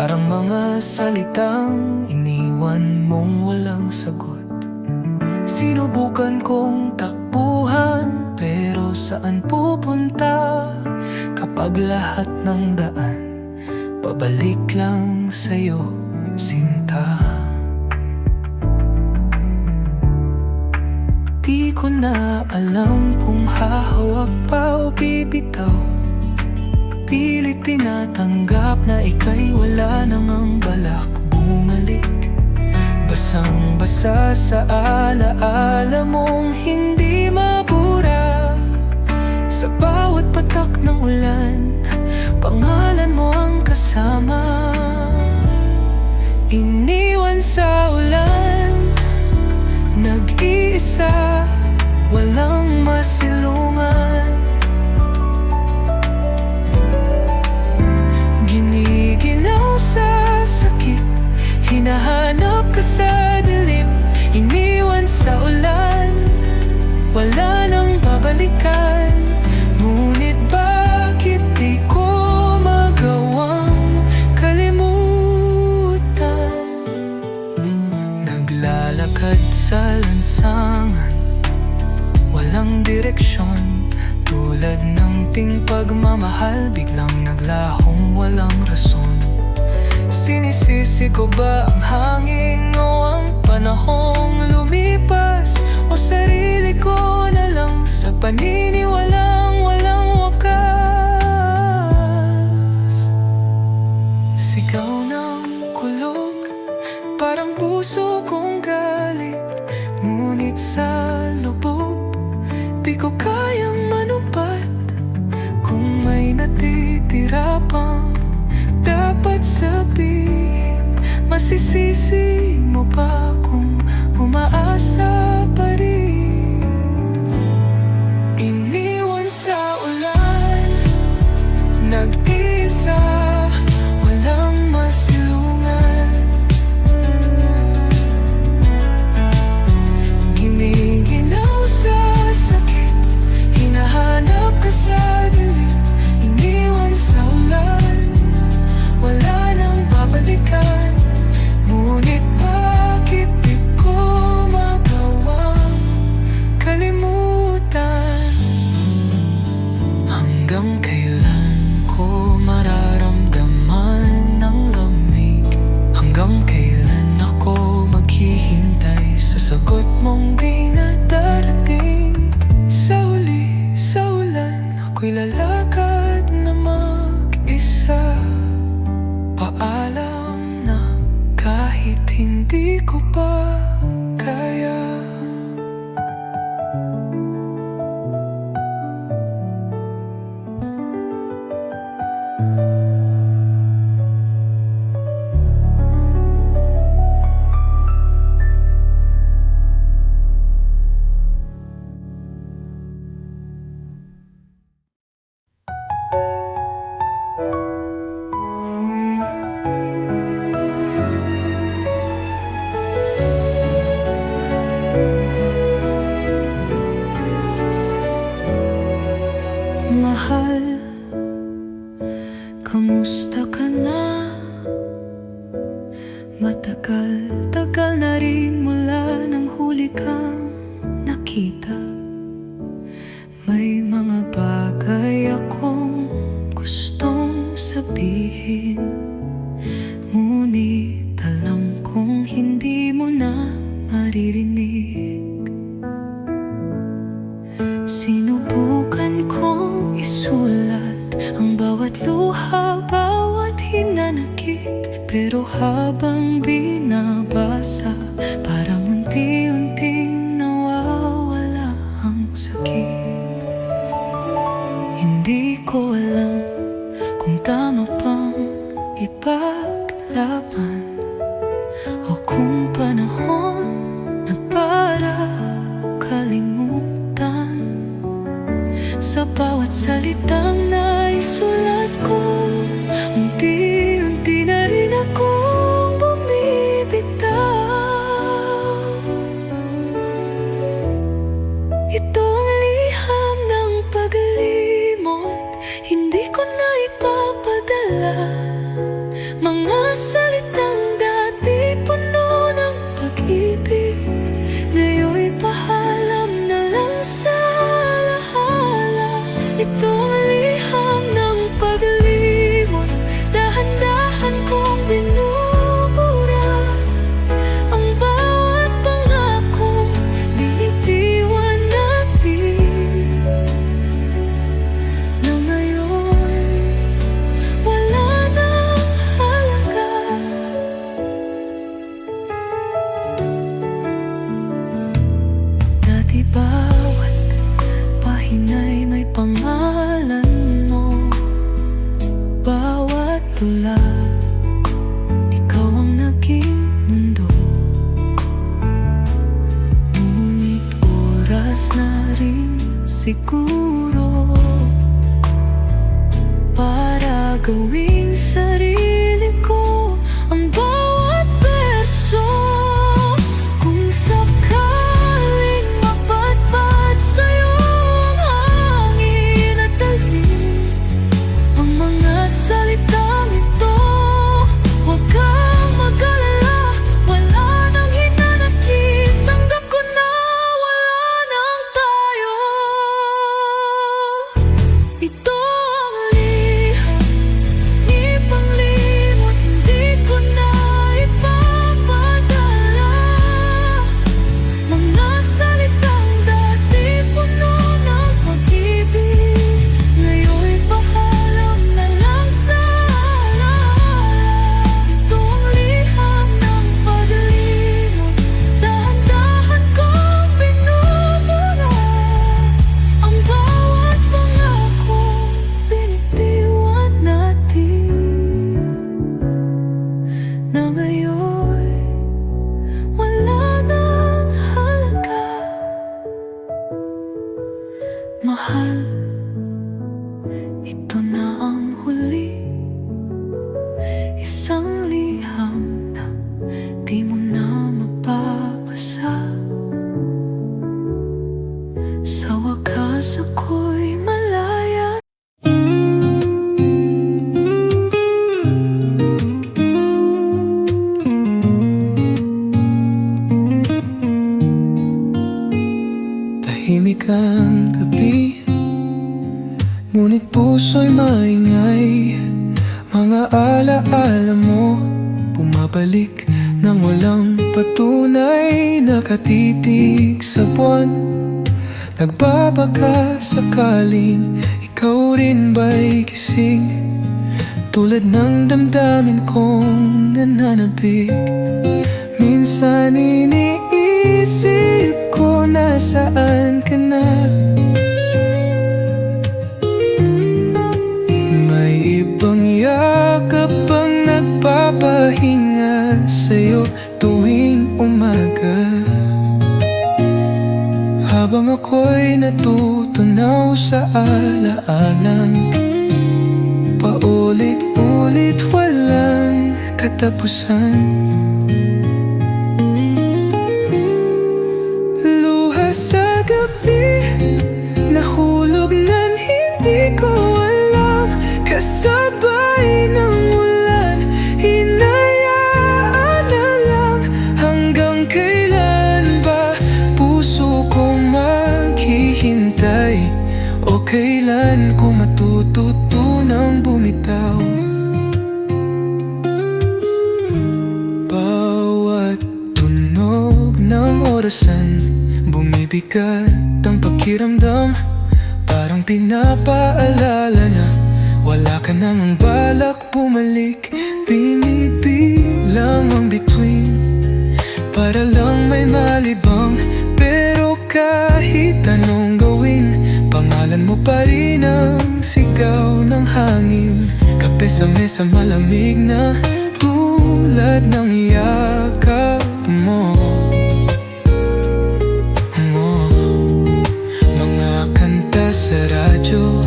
Parang mga salitang iniwan mong walang sagot. Sinubukan kong takbuhan, pero saan pupunta? Kapag lahat ng daan pabalik lang sa'yo, sinta. Di ko na alam kung hahawak pa o bibitaw. Pilit tinatanggap na ika'y wala nang ang balak bumalik. Basang-basa sa alaala mong hindi mabura. Sa bawat patak ng ulan, pangalan mo ang kasama. Iniwan sa ulan, nag-iisa, walang masilungan. Giniginaw sa sakit, hinahanap ka sa dilim. Iniwan sa ulan, wala nang babalikan. Ngunit bakit di ko magawang kalimutan? Naglalakad sa lansangan, walang direksyon. Tulad ng ting pagmamahal, biglang naglahong walang rason. Sinisisi ko ba ang hangin o ang panahong lumipas? O sarili ko na lang sa paniniwalang walang wakas? Sigaw ng kulog, parang puso kong galit. Ngunit sa lubog, di ko kayang manumpat. Kung may natitira pang dapat sabihin, masisisi mo ba kung umaasa pa rin? Iniwan sa ulan, nag-isa, walang masilungan. Giniginaw sa sakit, hinahanap ka sa dilim. Iniwan sa ulan, wala nang babalikan. Ngunit bakit di ko magawang kalimutan? Hanggang kailan ko mararamdaman ang lamig? Hanggang kailan ako maghihintay sa sagot mong di na darating? Sa huli, sa ulan, ako'y lalakad na mag-isa. Paalam na kahit hindi ko pa kaya. Mahal, kamusta ka na? Matagal-tagal na rin mula nang huli kang nakita. May mga bagay akong gustong sabihin, ngunit alam kong hindi mo na maririnig. Sinubukan kong isulat ang bawat luha, bawat hinanakit. Pero habang binabasa, parang unti-unting nawawala ang sakit. Hindi ko alam kung tama pang ipaglaban, o kung panahon na para kalimutan. Sa bawat salitang naisulat ko, unti-unti na rin akong bumibitaw. Ito ang liham ng paglimot, hindi ko na ipapadala. Mga pangalan mo. Bawat tula, ikaw ang naging mundo. Ngunit oras na rin siguro para gawing sarili ko ang bawat verso. Kung sakaling mapadpad sa'yo ang hangin at dalhin ang mga salitang ito, huwag kang mag-alala, wala nang hinanakit. Tanggap ko na wala nang tayo. Ito ang liham, di panglimot, hindi ko na ipapadala. Mga salitang dati puno ng pag-ibig, ngayon'y pahalam na lang sa alaala. Ito ang liham ng paglimot, dahan-dahan kong binubura ang bawat pangako binitiwan natin, na ngayon'y wala nang halaga. Mahal, ito na ang huli, isang liham na di mo na mapapasa. Sa wakas ako'y malaya. Tahimik ang gabi, ngunit puso'y maingay. Mga alaala mo bumabalik nang walang patunay. Nakatitig sa buwan, nagbabaka sakaling ikaw rin ba'y gising, tulad ng damdamin kong nananabik. Minsan iniisip ko nasaan ka na. May ibang yakap ang nagpapahinga sa'yo tuwing umaga, habang ako'y natutunaw sa alaalang paulit-ulit walang katapusan. Luha sa gabi, nahulog nang hindi ko alam, kasabay ng ulan, hinayaan na lang. Hanggang kailan ba puso ko maghihintay? O kailan ko matututunang bumitaw? Bawat tunog ng orasan, bumibigat ang pakiramdam. Parang pinapaalala na wala ka nang ang balak bumalik. Binibilang ang bituin para lang may malibang, pero kahit anong gawin, pangalan mo pa rin ang sigaw ng hangin. Kape sa mesa malamig na tulad ng yakap mo. Mga kanta sa radyo,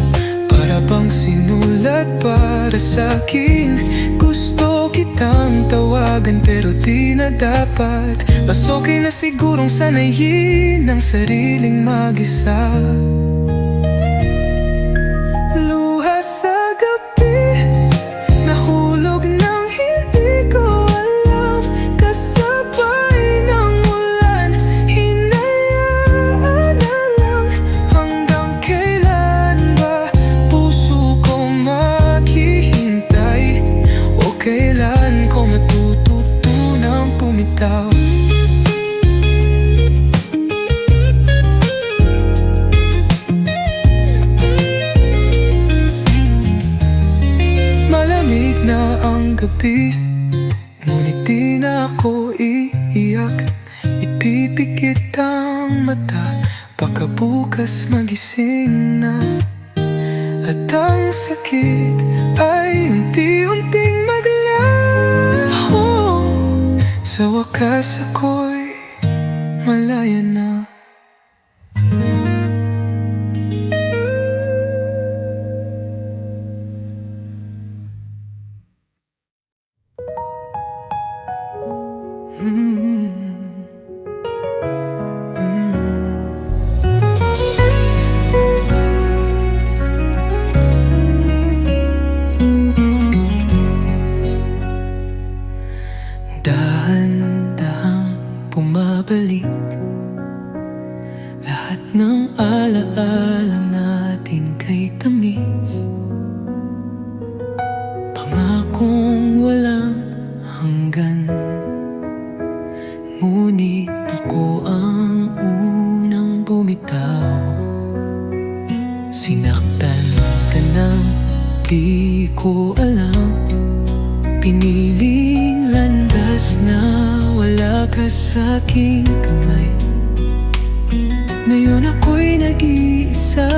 para bang sinulat para sa'kin. Gusto kitang tawagan pero di na dapat. Mas okay na sigurong sanayin ang sariling mag-isa. Luha sa gabi, nahulog nang hindi ko alam, kasabay ng ulan, hinayaan na lang. Hanggang kailan ba puso ko maghihintay? O kailan ko matututunang pumitaw? Malamig na ang gabi, ngunit di na ako iiyak. Ipipikit ang mata, baka bukas magising na. At ang sakit ay unti-unting maglaho. Sa wakas ako'y malaya na. Dahan-dahang bumabalik lahat ng alaala natin kay tamis. Pangakong walang hanggan, ngunit ako ang unang bumitaw. Sinaktan ka nang di ko alam, piniling landas na wala ka sa aking kamay. Ngayon ako'y nag-iisa,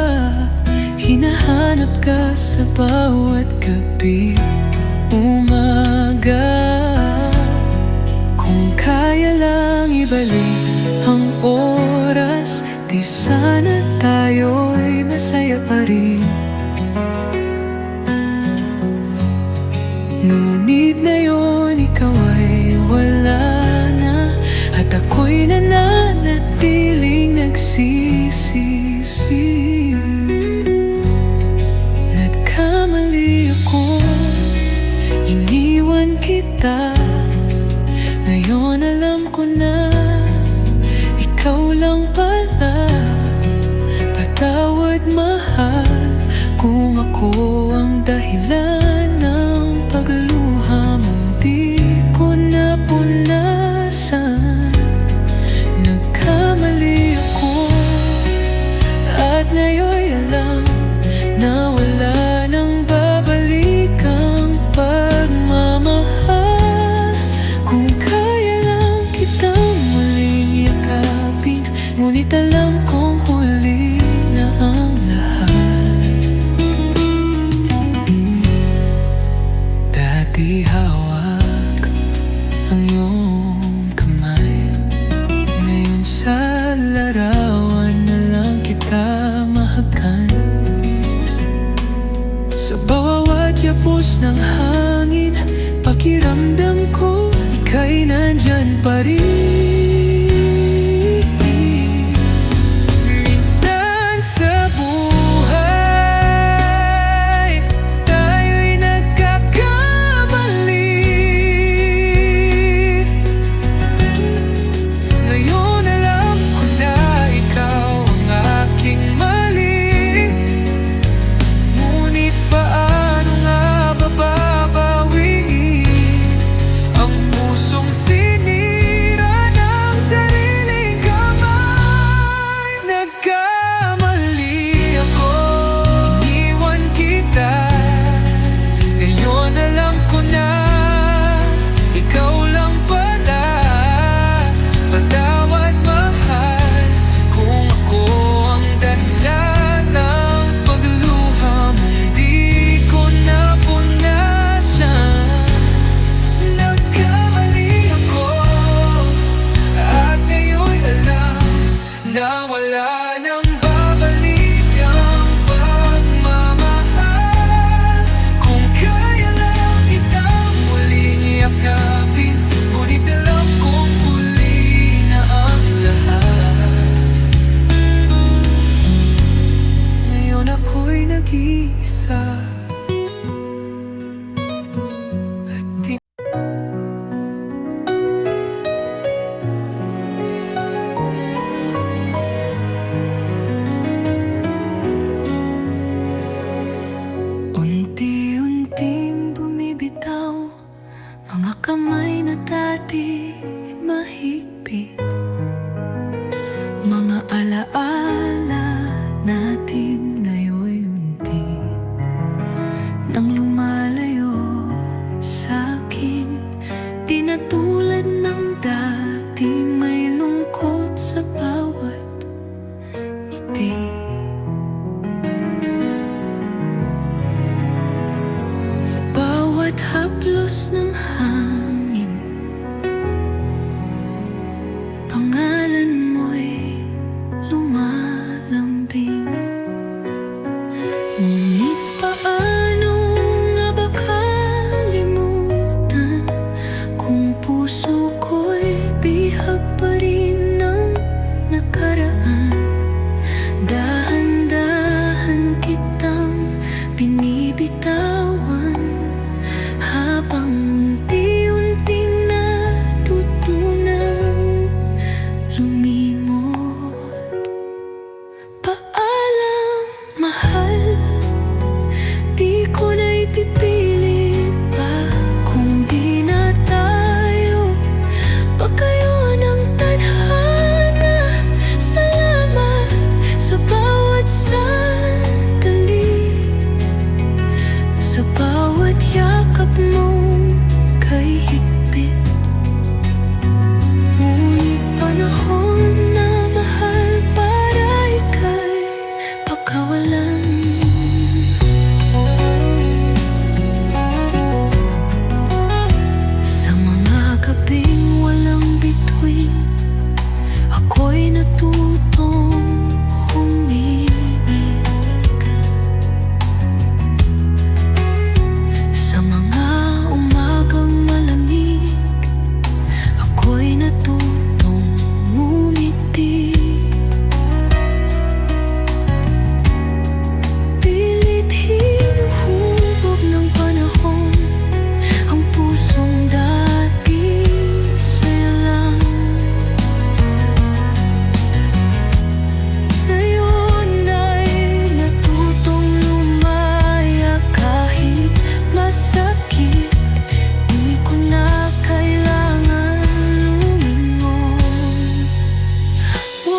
hinahanap ka sa bawat gabi, umaga. Kung kaya lang ibalik ang oras, di sana tayo'y masaya pa rin. Ngunit ngayon ikaw ay wala na, at ako'y nananatiling nagsisisi. Nagkamali ako, iniwan kita. Ngayon alam ko na ikaw lang pala. Patawad mahal kung ako ang dahilan ng pagluha mong di ko napunasan. Nagkamali ako, at ngayon'y alam na wala nang babalik ang pagmamahal. Kung kaya lang kitang muling yakapin, ngunit alam kong huli na ang lahat. Dati hawak ang iyong kamay, ngayon sa larawan na lang kita mahakan. Sa bawat yapos ng hangin, pakiramdam ko ika'y nandyan pa rin. Minsan sa buhay, tayo'y nagkakamali. Ngayon alam ko na ikaw ang aking mali, ngunit paano nga bababawiin ang pusong sinira ng sariling kamay? Nagkamali ako, iniwan kita. Ngayon alam ko na ikaw lang pala. Patawad mahal kung ako ang dahilan ng pagluha mong di ko napunasan. Nagkamali ako, at ngayon'y alam na wala nang babalik ang pagmamahal. Kung kaya lang kitang muling yakapin, ngunit alam kong huli na ang lahat. Ngayon ako'y nag-iisa, at di unti-unting bumibitaw mga kamay na dati mahigpit. Mga alaala natin ngayon'y unti nang lumalayo sa'kin. Di na tulad ng dati, may lungkot sa bawat ngiti.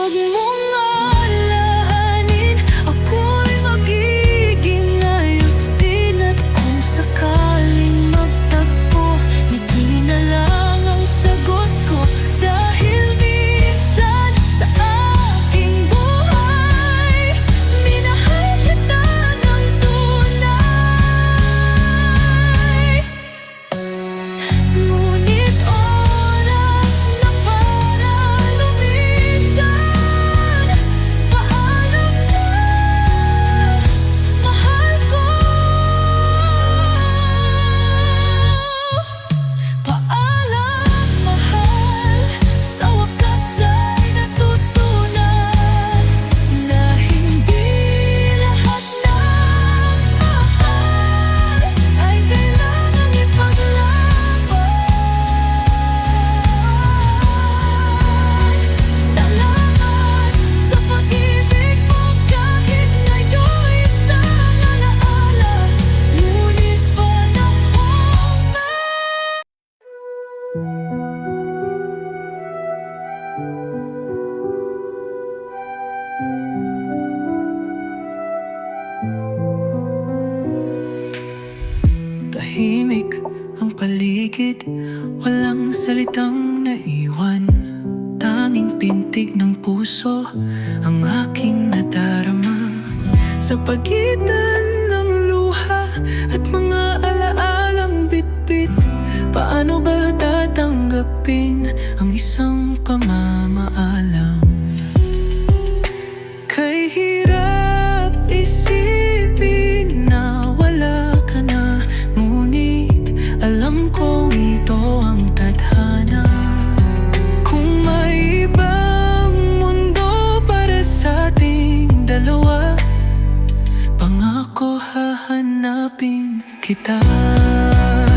Huwag mong alalahanin, ako'y magiging ayos din. At kung sakaling magtagpo, ngiti na lang ang sagot ko. Dahil minsan sa aking buhay, minahal kita ng tunay. Ngunit oras na para lumisan, paalam na, mahal ko. Paalam, mahal. Sa wakas ay natutunan na hindi lahat ng mahal ay kailangang ipaglaban. Salamat sa pag-ibig mo kahit ngayon'y isang alaala. Ngunit panahon na. Tahimik ang paligid, walang salitang naiwan. Tanging pintig ng puso ang aking nadarama. Sa pagitan ng luha at mga alaalang bitbit, paano ba tatanggapin ang isang pamamaalam? Kay hirap isipin na wala ka na, ngunit alam kong ito ang tadhana. Kung may ibang mundo para sa ating dalawa, pangako hahanapin kita.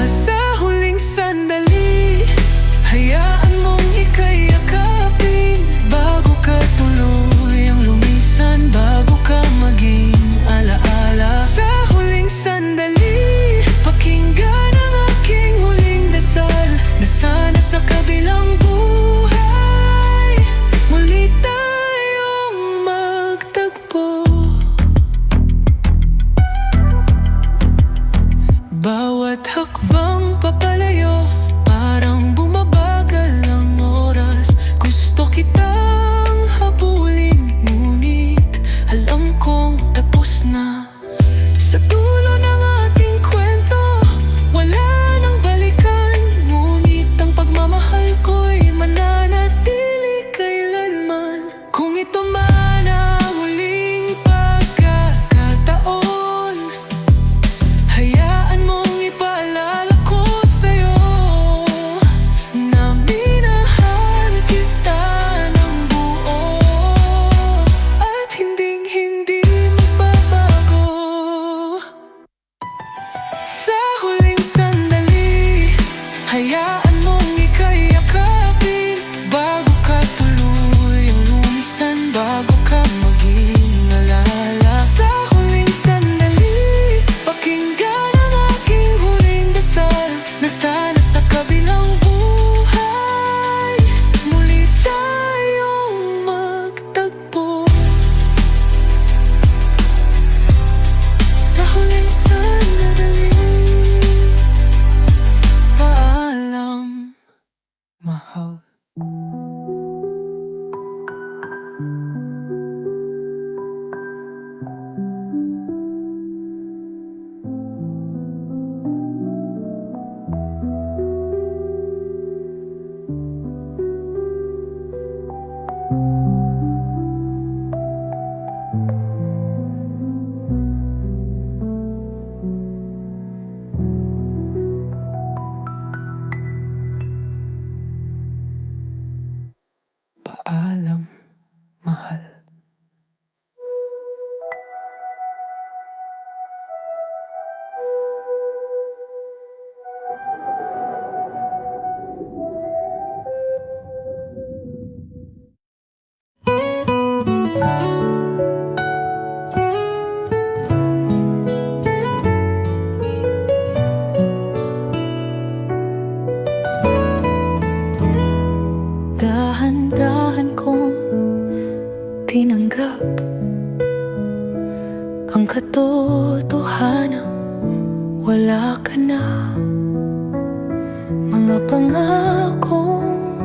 Sa huling sandali, hayaan mong ika'y yakapin. Bago ka tuluyang lumisan, bago ka maging alaala. Sa huling sandali, pakinggan ang aking huling dasal, na sana sa kabilang buhay muli tayong magtagpo. Bawat hakbang papalayo, parang bumabagal ang oras. Gusto kitang habulin, ngunit alam kong tapos na. Sa dulo ng ating kwento, wala nang balikan. Ngunit ang pagmamahal ko'y mananatili kailanman. Kung ito man ang huling pagkakataon, hayaan mong ipaalala ko sa'yo na minahal kita ng buo at hinding-hindi magbabago. Sa huling sandali, hayaan mong ika'y yakapin. Bago ka tuluyang lumisan, bago ka maging alala. Sa huling sandali, pakinggan ang aking huling dasal, na sana sa kabilang buhay muli tayong magtagpo. Sa huling sandali, paalam, mahal. Paalam, mahal. Dahan-dahan kong tinanggap ang katotohanan, wala ka na. Mga pangakong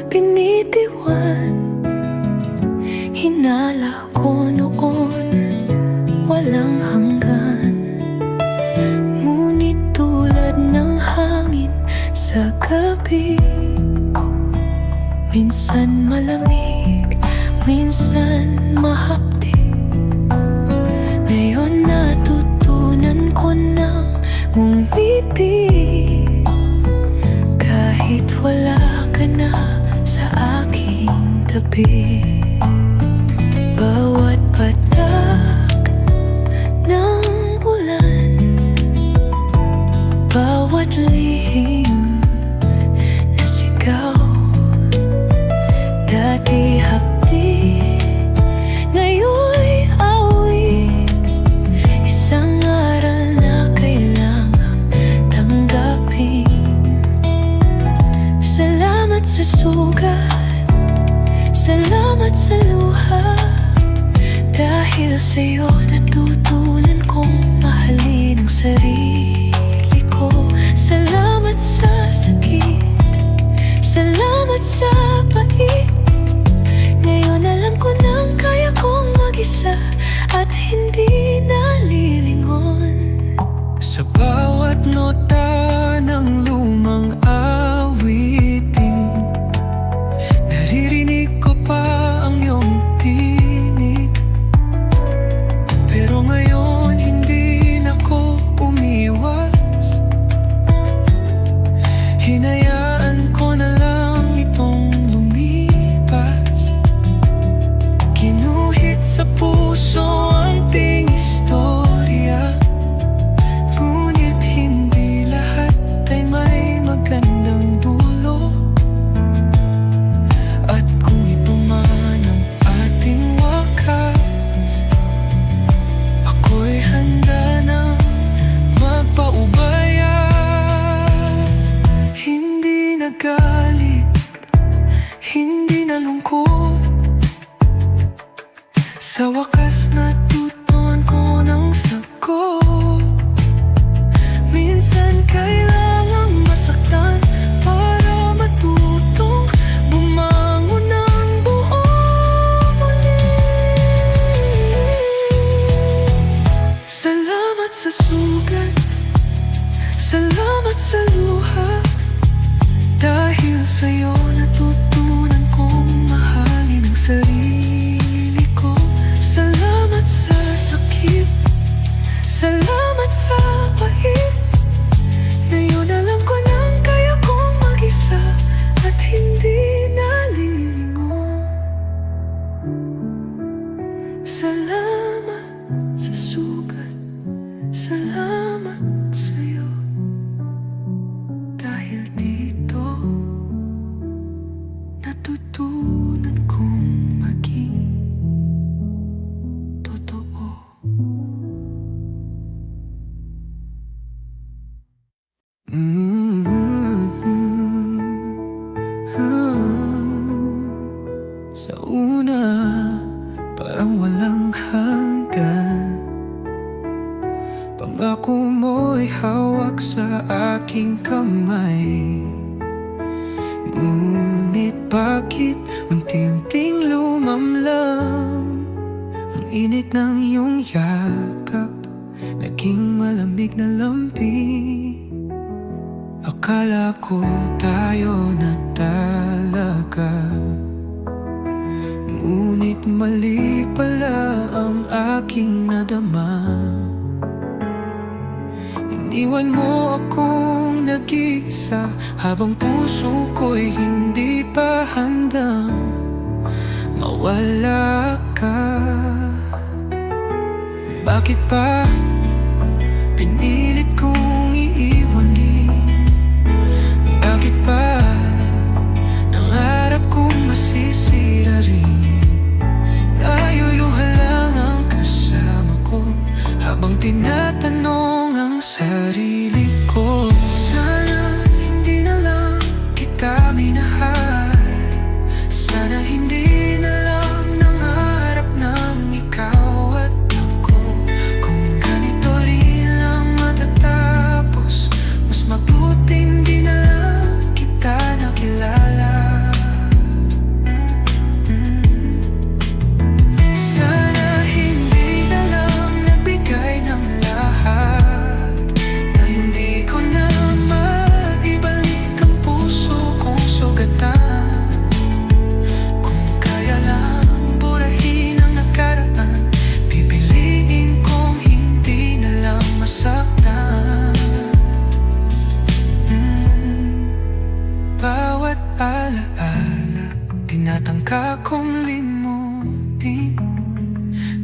binitiwan, hinala ko noon, walang hanggan. Ngunit tulad ng hangin sa gabi, minsan malamig, minsan mahapdi. Ngayon natutunan ko nang ngumiti, kahit wala ka na sa aking tabi. Bawat patak ng ulan, bawat lihim na sigaw, dati hapdi, ngayon'y awit, isang aral na kailangang tanggapin. Salamat sa sugat, salamat sa luha, dahil sa'yo natutunan kong mahalin ang sarili ko. Salamat sa sakit, salamat sa pait, ngayon alam ko nang kaya kong mag-isa at hindi nalilingon. Sa bawat nota ng lumang awitin, naririnig ko pa ang iyong tinig. Pero ngayon hindi na ko umiwas, hinayaan ko na lang itong lumipas. Ginuhit sa puso ang ting istorya, ngunit hindi lahat ay may magandang dulo. At kung ito man ang ating wakas, ako'y handa nang magpaubaya. Hindi na galit, hindi na lungkot, sa wakas natutunan ko ng sagot. Minsan kailangang masaktan para matutong bumangon ng buo muli. Salamat sa sugat, salamat sa luha, dahil sa'yo natutunan kong mahalin ang sarili ko. Salamat sa sakit, salamat sa pait, ngayon alam ko nang kaya kong mag-isa at hindi nalilingon. Salamat sa sugat, salamat sa'yo, dahil dito natutunan kong maging totoo. Sa una, parang walang hanggan, pangako mo'y hawak sa aking kamay. Ngunit bakit unti-unting lumamlam ang init ng iyong yakap, naging malamig na lampi. Akala ko tayo na talaga, ngunit mali pala ang aking nadama. Iniwan mo akong nag-iisa habang puso ko'y hindi pa handang mawala ka. Bakit pa pinilit kong iiwanin? Bakit pa nangarap kong masisira rin? Ngayon'y luha lang ang kasama ko habang tinatanong ang sarili ko. Sana hindi na lang kita minahal, sana hindi na lang nangarap din.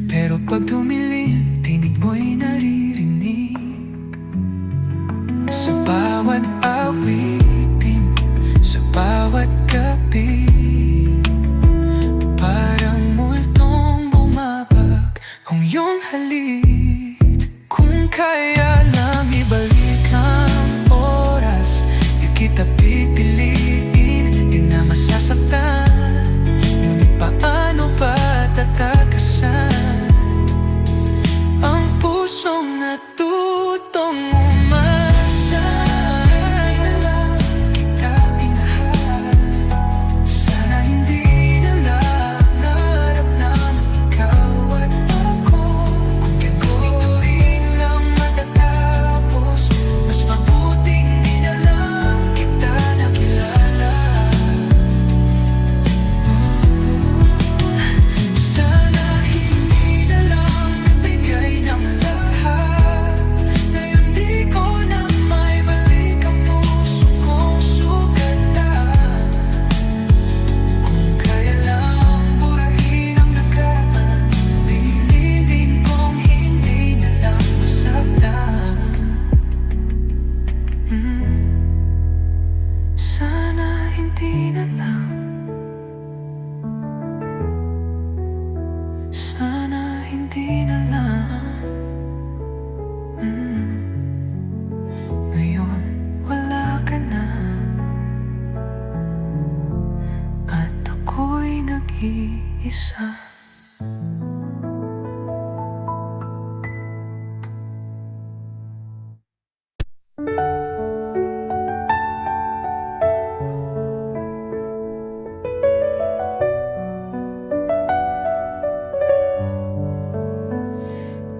Pero pag dumilim, tinig mo'y naririnig. Sa bawat awitin, sa bawat gabi, parang multong bumabag ang iyong halik. Kung kaya lang ibalik ang oras, di kita pipiliin, di na masasaktan. Ngunit paano ba tatakasan ang pusong natutong umasa? Hindi na lang kita minahal, sana hindi na lang naharap namin ikaw at ako. Kung ituloy lang matatapos, mas mabuting di na lang kita nakilala. Sana hindi na lang nagbigay ng lahat, ngayon di ko na maibalik ang puso kong sugatan. Kung kaya lang burahin ang nakaraan, piliin kong hindi na lang masaktan. Sana hindi na lang, sana hindi na lang. Ngayon wala ka na, at ako'y nag-iisa.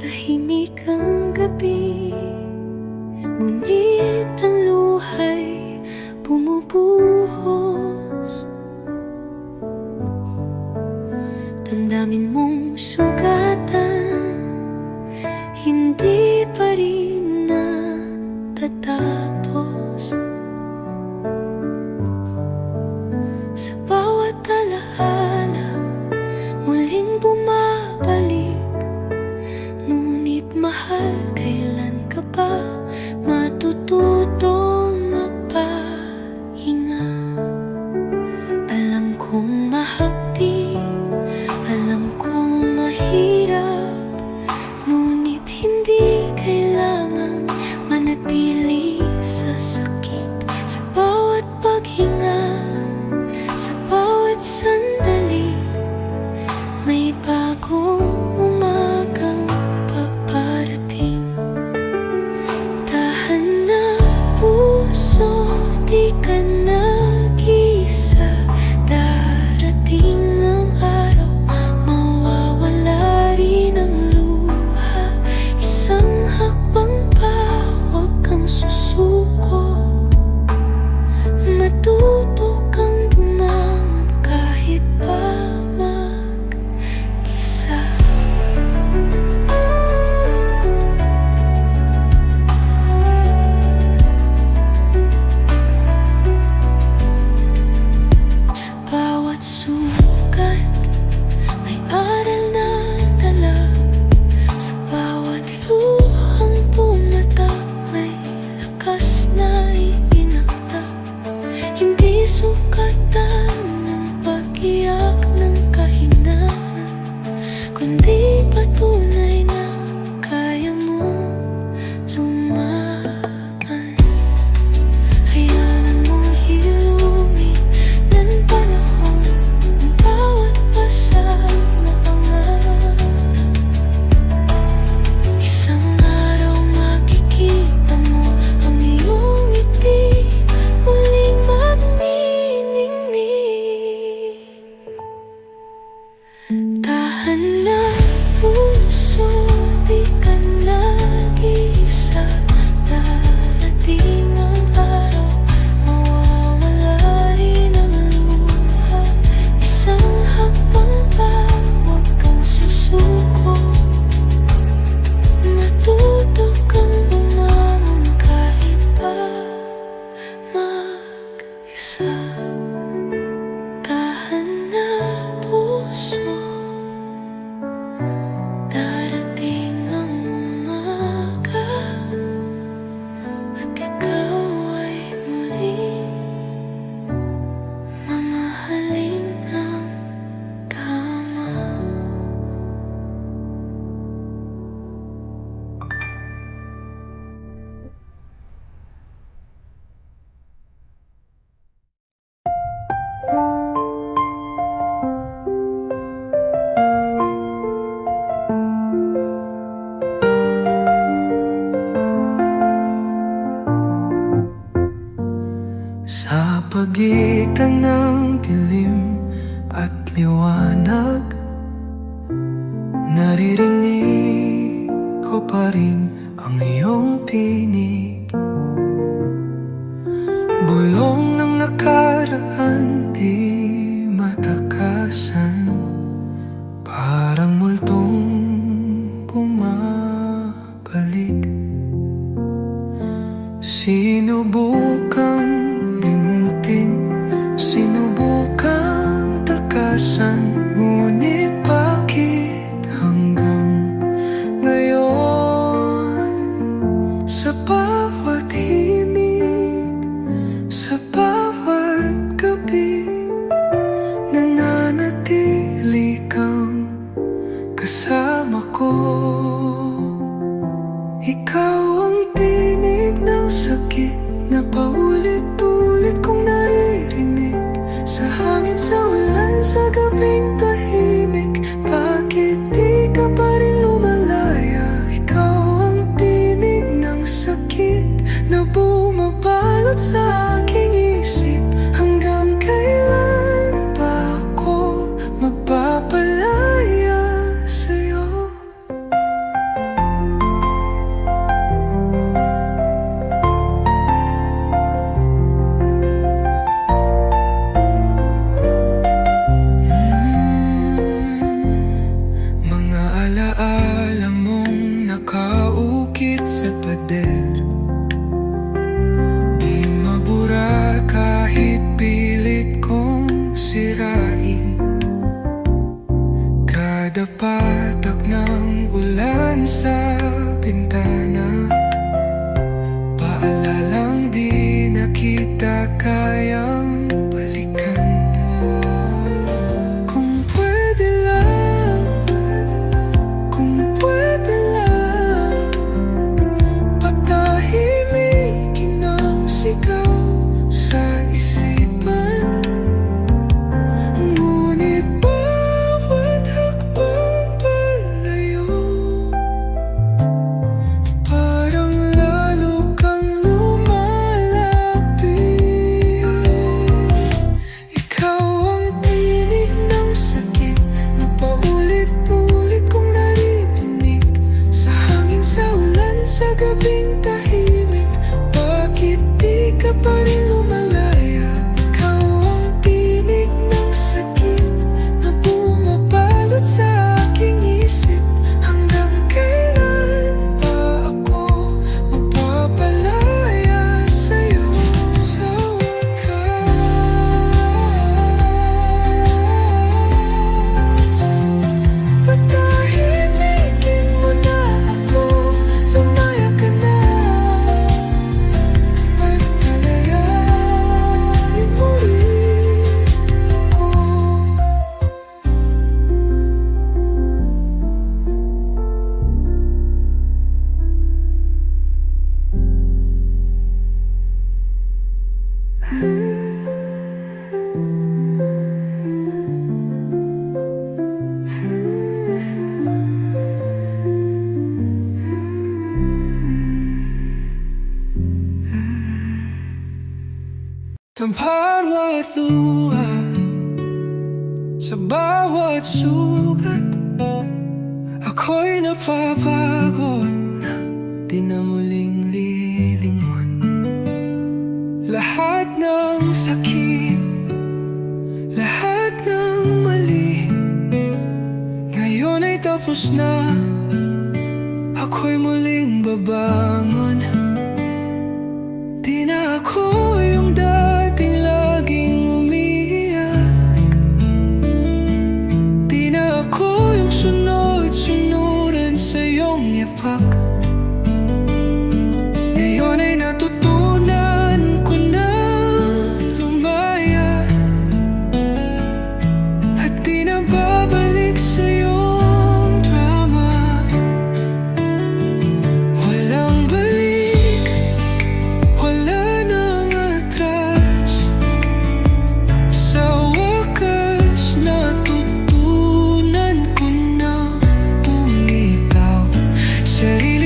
Tahimik ang gabi, ngunit ang luha'y bumubuhos. Damdamin mong sugatan, hindi pa rin natatapos. Sa bawat alaala, muling bumabalik. Ngunit mahal, kailan ka ba matututong magpahinga? Alam kong mahapdi, alam kong mahirap, ngunit hindi kailangang manatili sa sakit. Sa bawat paghinga, sa bawat sandali, may bagong umagang paparating. Tahan na puso, di ka nag-isa. Darating ang araw, mawawala rin ang luha. Isang hakbang pa, huwag kang susuko. Matuto kang bumangon kahit pa mag-isa. Sa bawat sugat, may aral na dala. Sa bawat luhang pumatak, may lakas na itinakda. Hindi sukatan ng pag-iyak ng kahinaan, kundi patunay na kaya mong lumaban. Hayaan mong hilumin ng panahon ang bawat pasag na pangarap. Isang araw makikita mo ang iyong ngiti muling magniningning. Tahan na puso, di ka nag-isa. Darating ang araw, mawawala rin ang luha. Isang hakbang pa, huwag kang susuko. Matuto kang bumangon kahit pa mag-isa. Tahan na puso, pagitan ng dilim at liwanag, naririnig ko pa rin ang iyong tinig. Bulong ng nakaraan di matakasan, parang multong bumabalik. Sinubukang limutin, sinubukang takasan, ngunit bakit hanggang ngayon? Sa bawat himig, sa bawat gabi, nananatili kang kasama ko. Ikaw ang tinig ng sakit na paulit-ulit kong naririnig, sa hangin, sa ulan, sa gabing tahimik. Bakit di ka pa rin lumalaya? Ikaw ang tinig ng sakit na bumabalot sa aking isip. Hanggang kailan ba ako magpapalaya sa'yo? Mga alaala mong nakaukit sa pader, di mabura kahit pilit kong sirain. Kada patak ng ulan sa bintana, paalalang di na kita kayang balikan. Kung pwede lang, kung pwede lang, patahimikin ang sigaw sa isipan. Ngunit bawat hakbang palayo, parang lalo kang lumalapit. Ikaw ang tinig ng sakit na paulit-ulit kong naririnig, sa hangin, sa ulan, sa gabing tahimik. Bakit di ka pa rin lumalaya? Ikaw ang tinig ng sakit na bumabalot sa aking isip. Hanggang kailan ba ako magpapalaya sa'yo? Sa wakas, patahimikin mo na ako, lumaya ka na, at palayain mo rin ako. Sa bawat luha, sa bawat sugat, ako'y napapagod na di na muling lilingon. Lahat ng sakit, lahat ng mali, ngayon ay tapos na. Ako'y muling babangon. Di na ako yung dating laging umiiyak, di na ako yung sunod-sunuran sa iyong yapak. Ngayon ay natutunan ko na lumaya, at di na babalik sa iyong drama. Walang balik, wala nang atras. Sa wakas, natutunan ko na bumitaw. Sarili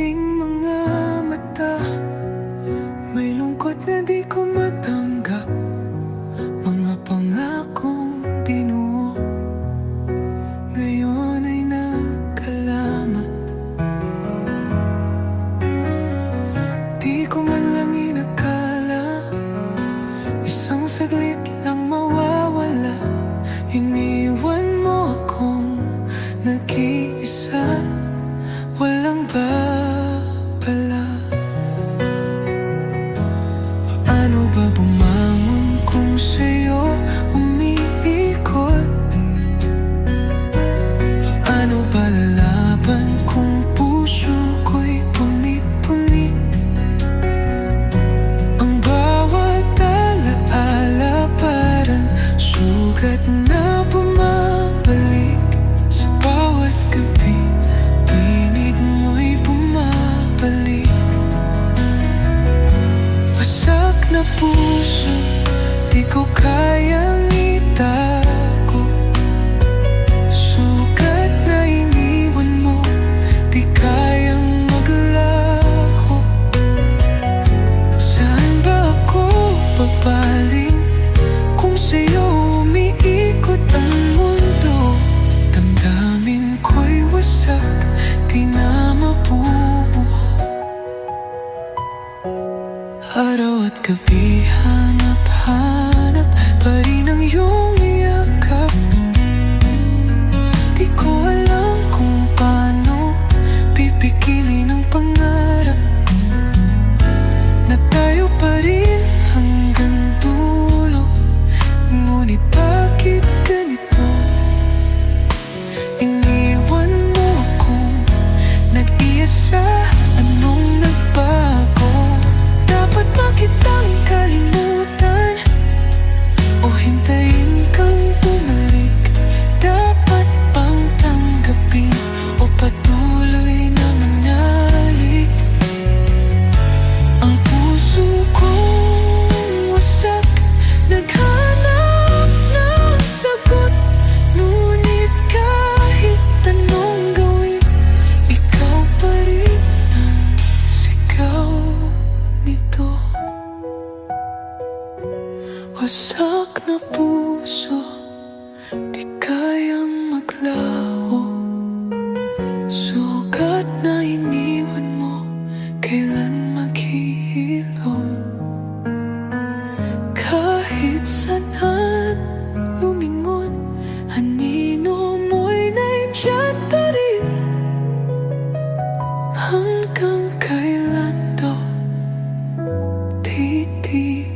aking mga mata, may lungkot na di ko matanggap. Mga pangakong binuo, ngayon ay nagkalamat. Di ko man lang inakala, isang saglit lang mawawala. Iniwan mo akong nag-iisa, walang babala. Paano ba bumangon kung sa'yo umiikot? Paano ba lalaban kung puso ko'y punit-punit? Ang bawat alaala parang sugat na bumabalik. Sa bawat gabi, tinig mo'y bumabalik. Wasak na puso, di ko kayang itago. Sugat na iniwan mo, di kayang maglaho. Saan ba ako babaling kung sa'yo umiikot ang mundo? Damdamin ko'y wasak, di na mabubuo. Araw at gabi, hanap-hanap pa rin ang iyong yakap. Di ko alam kung paano pipigilin ang pangarap na tayo pa rin hanggang dulo. Ngunit bakit ganito? Iniwan mo akong nag-iisa, anong nagbago? Dapat ba kitang kalimutan o hintayin kang bumalik? Dapat bang tanggapin o patuloy na manalik? Ang puso kong wasak, naghanap ng sagot. Ngunit kahit anong gawin, ikaw pa rin ang sigaw nito. Wasak na puso, di kayang maglaho. Sugat na iniwan mo, kailan maghihilom? Kahit saan lumingon, anino mo'y nandyan pa rin. Hanggang kailan daw titiisin?